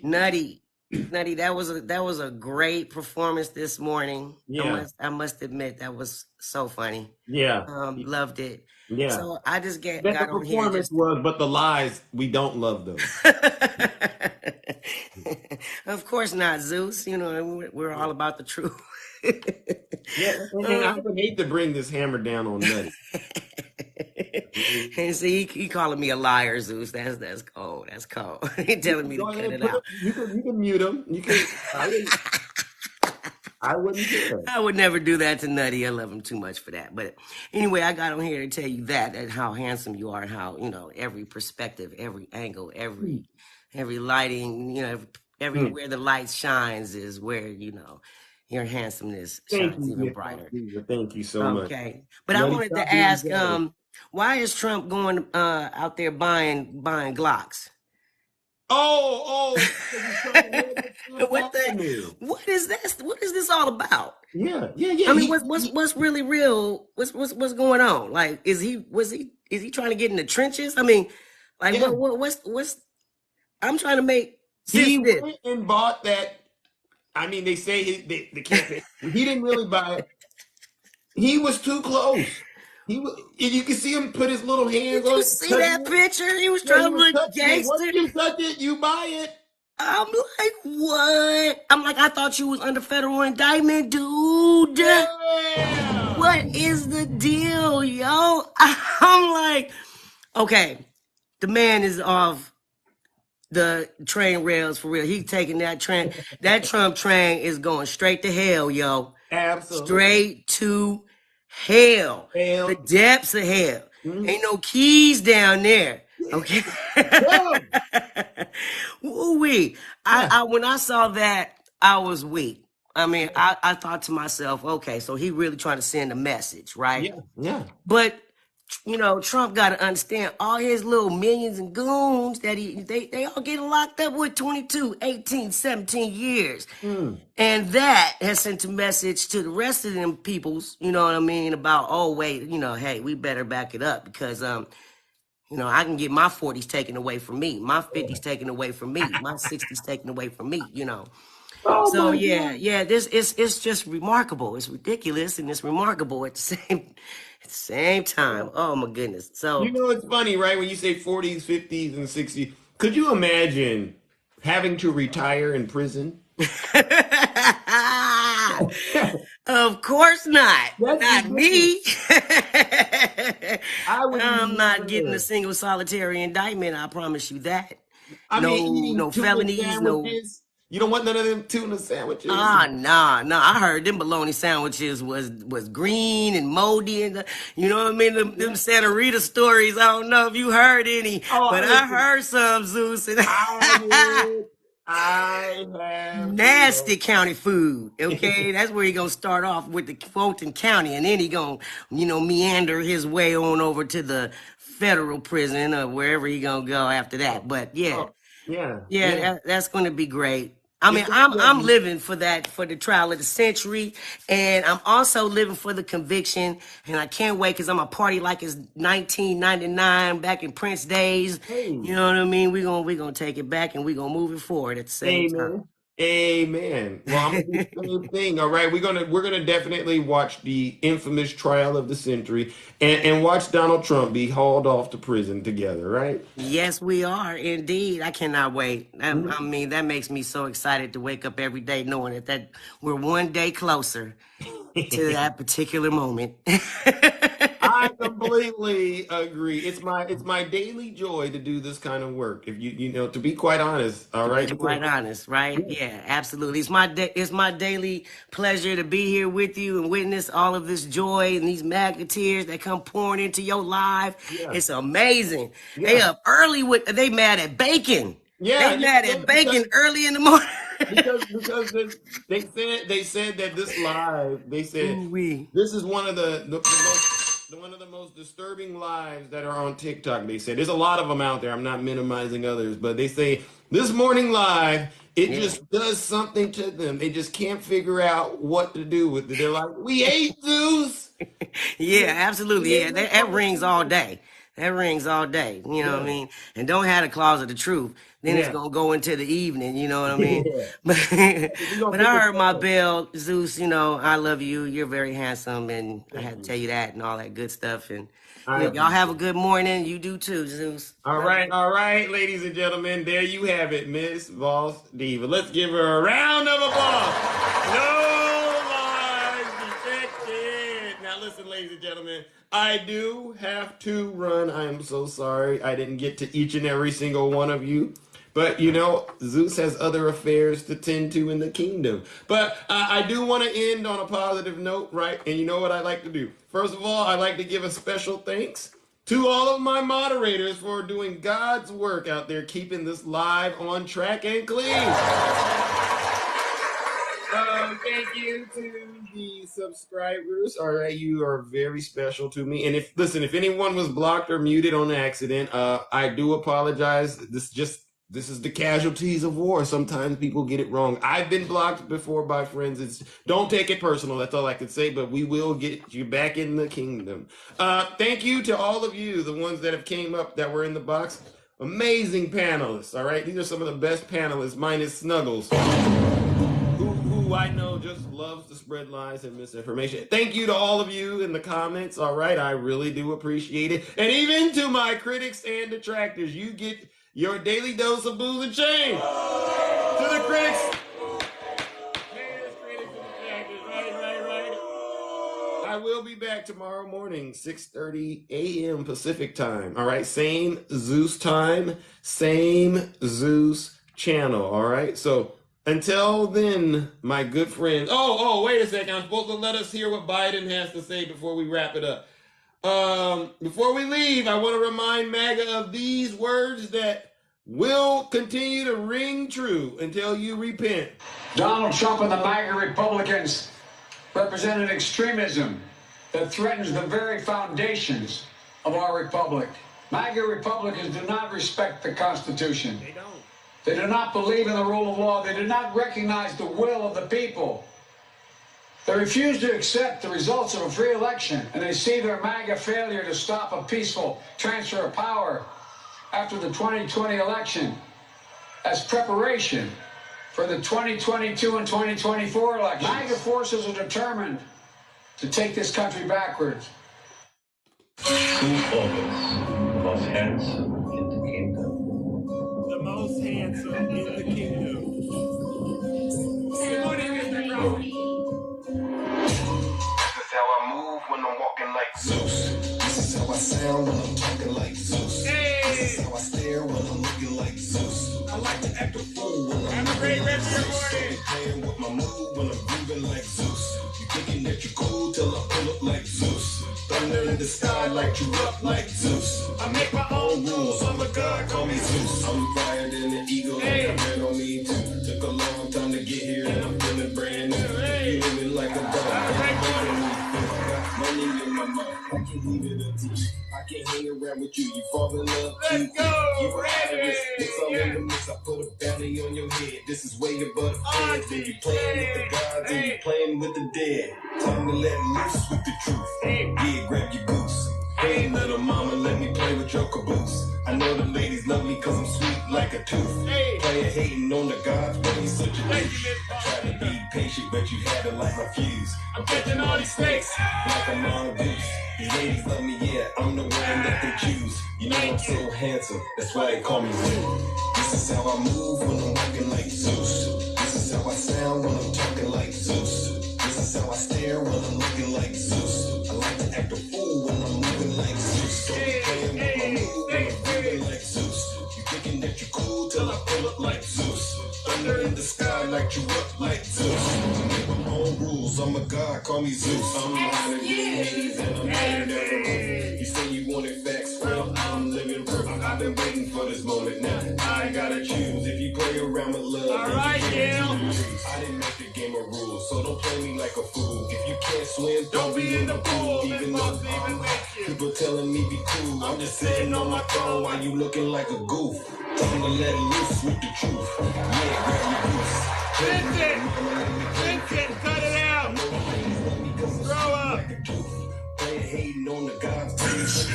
Nutty, that was a great performance this morning. Yeah. I must admit that was so funny. Yeah. Loved it. Yeah. So I just That got the on here performance just was, but the lies, we don't love those. Of course not, Zeus. You know, we're all about the truth. Yeah, and I would hate to bring this hammer down on Nutty. And see, he calling me a liar, Zeus. That's cold. That's cold. He telling me to cut it out. You can mute him. You can. I wouldn't care. I would never do that to Nutty. I love him too much for that. But anyway, I got on here to tell you that how handsome you are, and how, you know, every perspective, every angle, every lighting, you know, everywhere the light shines is where, you know, your handsomeness shines even brighter. Thank you so much. Okay. But I wanted to ask, why is Trump going out there buying Glocks? Oh, what is this? What is this all about? Yeah. I mean, what's really real? What's going on? Like, is he trying to get in the trenches? I mean, like, what's I'm trying to make sense. He went and bought that. I mean, they say the campaign. He didn't really buy it. He was too close. You can see him put his little hands on it. Did you see that picture? He was trying to look gangster. Once you touch it, you buy it. I'm like, what? I'm like, I thought you was under federal indictment, dude. Yeah. What is the deal, yo? I'm like, okay, the man is off the train rails for real. He's taking that train. That Trump train is going straight to hell, yo. Absolutely. Straight to hell. The depths of hell. Ain't no keys down there. Okay. Woo-wee. When I saw that, I was weak. I mean, I thought to myself, okay, so he really trying to send a message, right? Yeah. But you know, Trump got to understand all his little minions and goons that they all getting locked up with 22, 18, 17 years. And that has sent a message to the rest of them peoples, you know what I mean, about, oh, wait, you know, hey, we better back it up because, you know, I can get my 40s taken away from me, my 50s taken away from me, my 60s taken away from me, you know. So this it's just remarkable. It's ridiculous and it's remarkable at the same time. Oh my goodness. So you know, it's funny, right? When you say 40s, 50s, and 60s, could you imagine having to retire in prison? Of course not. Not me. I'm not getting a single solitary indictment. I promise you that. I mean, no felonies, no. You don't want none of them tuna sandwiches? Nah. I heard them bologna sandwiches was green and moldy, and you know what I mean. Them Santa Rita stories. I don't know if you heard any, but I heard some, Zeus. And I have nasty county food. Okay, that's where he gonna start off with the Fulton County, and then he gonna, you know, meander his way on over to the federal prison or wherever he gonna go after that. But that's gonna be great. I mean, I'm living for that, for the trial of the century, and I'm also living for the conviction, and I can't wait because I'm a party like it's 1999 back in Prince days. You know what I mean? We're gonna take it back and we're gonna move it forward at the same time. Amen. Well, I'm gonna do the same thing. All right, we're gonna definitely watch the infamous trial of the century and watch Donald Trump be hauled off to prison together. Right? Yes, we are indeed. I cannot wait. I mean, that makes me so excited to wake up every day knowing that we're one day closer to that particular moment. I completely agree. It's my daily joy to do this kind of work. If you know, to be quite honest, all right. To be quite honest, right? Yeah, absolutely. It's my daily pleasure to be here with you and witness all of this joy and these magneteers that come pouring into your life. Yeah. It's amazing. Yeah. They up early they mad at bacon. Yeah, they mad at bacon early in the morning. because they said that this live, they said this is one of the most one of the most disturbing lives that are on TikTok. They say there's a lot of them out there. I'm not minimizing others, but they say this morning live, it just does something to them. They just can't figure out what to do with it. They're like, we hate Zeus. Yeah, absolutely. Yeah, that rings all day. That rings all day. You know what I mean? And don't have the clause of the truth. Then it's gonna go into the evening. You know what I mean? But I heard my bell, Zeus. You know, I love you. You're very handsome, and I had to tell you that and all that good stuff. And you know, y'all have a good morning. You do too, Zeus. All right, ladies and gentlemen, there you have it, Miss Boss Diva. Let's give her a round of applause. No lies detected. Now listen, ladies and gentlemen, I do have to run. I am so sorry I didn't get to each and every single one of you. But, you know, Zeus has other affairs to tend to in the kingdom. But I do want to end on a positive note, right? And you know what I like to do? First of all, I like to give a special thanks to all of my moderators for doing God's work out there, keeping this live on track and clean. Thank you to the subscribers. All right, you are very special to me. And if anyone was blocked or muted on accident, I do apologize. This is the casualties of war. Sometimes people get it wrong. I've been blocked before by friends. Don't take it personal. That's all I can say. But we will get you back in the kingdom. Thank you to all of you, the ones that have came up that were in the box. Amazing panelists. All right, these are some of the best panelists, minus Snuggles, who I know just loves to spread lies and misinformation. Thank you to all of you in the comments. All right, I really do appreciate it. And even to my critics and detractors, you get your daily dose of booze and shame. To the critics. Right. I will be back tomorrow morning, 6:30 a.m. Pacific time. All right, same Zeus time, same Zeus channel. All right, so until then, my good friends. Oh, wait a second. I'm supposed to let us hear what Biden has to say before we wrap it up. Before we leave, I want to remind MAGA of these words that will continue to ring true until you repent. Donald Trump and the MAGA Republicans represent an extremism that threatens the very foundations of our republic. MAGA Republicans do not respect the Constitution. They don't. They do not believe in the rule of law. They do not recognize the will of the people. They refuse to accept the results of a free election, and they see their MAGA failure to stop a peaceful transfer of power after the 2020 election as preparation for the 2022 and 2024 elections. MAGA forces are determined to take this country backwards. Who always the most handsome in the kingdom? The most handsome in the kingdom. Good morning, Mr. Crowley. This is how I move when I'm walking like Zeus. This is how I sound when I'm talking like Zeus. This is how I stare when I'm looking like Zeus. I like to act a fool when I'm moving like Zeus. Playing with my mood when I'm grooving like Zeus. You thinking that you're cool till I pull up like Zeus. Thunder in the sky, light you up like Zeus. I make my own rules, I'm a god, call me Zeus. I'm fire than the eagle, I ran on me too. Took a long time to get here and I'm feeling brand new. You living like a dog, money in my mouth, I can't leave it up to you. I can't hang around with you, you fall in love too. You were out of this, it's all in the mix. I put a bounty on your head, this is way above the feds. Then you playing with the gods and you playing with the dead. Time to let loose with the truth. Yeah, grab your goose. Hey, little mama, let me play with your caboose. I know the ladies love me cause I'm sweet like a tooth. Player hating on the gods, but he's such a douche. I tried to be patient, but you had to light my fuse. I'm catching all these snakes like a mongoose. These ladies love me, yeah, I'm the one that they choose. You know I'm so handsome, that's why they call me Zeus. This is how I move when I'm walking like Zeus. This is how I sound when I'm talking like Zeus. This is how I stare when I'm looking like Zeus. I like to act a fool when I'm moving like Zeus. Don't be playing with my mood when I'm moving like Zeus. You thinking that you're cool till I pull up like Zeus. Thunder in the sky, light you up like Zeus. I make my own rules, I'm a god, call me Zeus. I'm higher than haters and I'm higher than the You say you wanted facts, well, I'm living proof. I've been waiting for this moment now. I gotta choose if you play around with love. Alright, yeah. I didn't make the game of rules, so don't play me like a fool. If you can't swim, don't be in the pool. Even though I'm me be cool. I'm just sitting on my throne while you looking like a goof. Time to let loose with the truth. Yeah, grab your goose. Vincent, cut it out. Grow up. Player hating on the God's peace.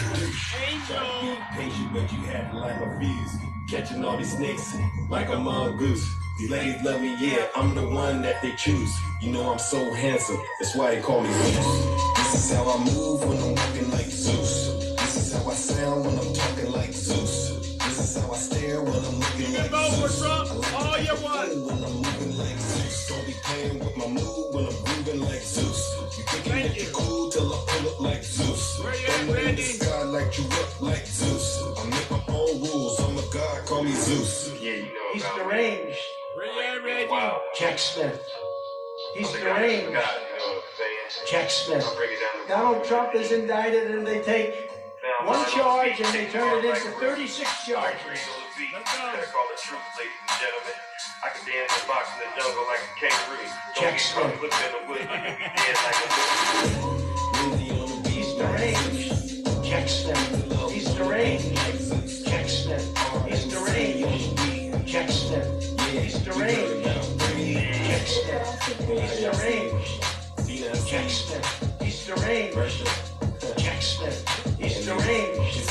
Angel. Patient, but you had like a fuse. Catching all these snakes like a mongoose. These ladies love me, yeah, I'm the one that they choose. You know I'm so handsome, that's why they call me Zeus. This is how I move when I'm walking like Zeus. This is how I sound when I'm talking like Zeus. This is how I stare when I'm looking like Zeus. All you want. When I'm moving like Zeus. Don't be playing with my mood when I'm grooving like Zeus. You thinking that you're cool till I pull up like Zeus. Where you at, Randy? God like you up like Zeus. I make my own rules, I'm a god, call me Zeus. Yeah, you know he's deranged. Where you at, Randy? Wow. Jack Smith. He's deranged. Jack Smith. Donald Trump is indicted and they take one charge and they turn it into 36 charges. Let's go. Call the truth, ladies and gentlemen. I can dance and box in the jungle like a kangaroo. Jack Smith. He's deranged. Jack Smith. He's deranged. Jack Smith. He's deranged. Jack Smith. He's deranged. Jack Smith. He's deranged. Jack Smith. He's deranged. Jack Smith. He's deranged.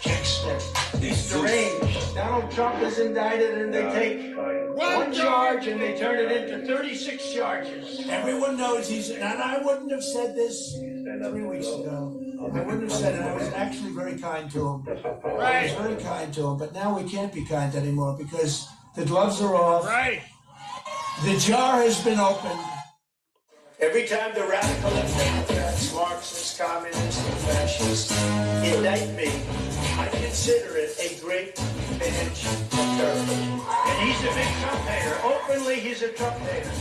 Jack Smith. He's deranged. Donald Trump is indicted and they take one charge and they turn it into 36 charges. Everyone knows he's, and I wouldn't have said this 3 weeks ago. I wouldn't have said it. I was actually very kind to him. I was very kind to him, but now we can't be kind anymore because the gloves are off. Right. The jar has been opened. Every time the radical left Democrats, Marxists, communists, and fascists indict me, I consider it a great badge of courage. And he's a big Trump hater. Openly, he's a Trump hater.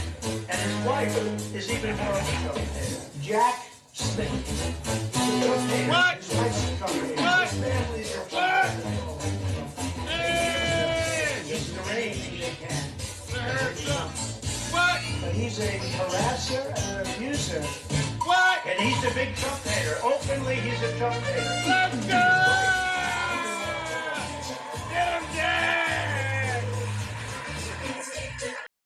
And his wife is even more of a Trump hater. Jack Smith. He's a Trump hater. What? His wife's a Trump hater. What? His family's a Trump hater. Hey! He's deranged, they can. What? But he's a harasser and an abuser. What? And he's a big Trump hater. Openly, he's a Trump hater. Let's go!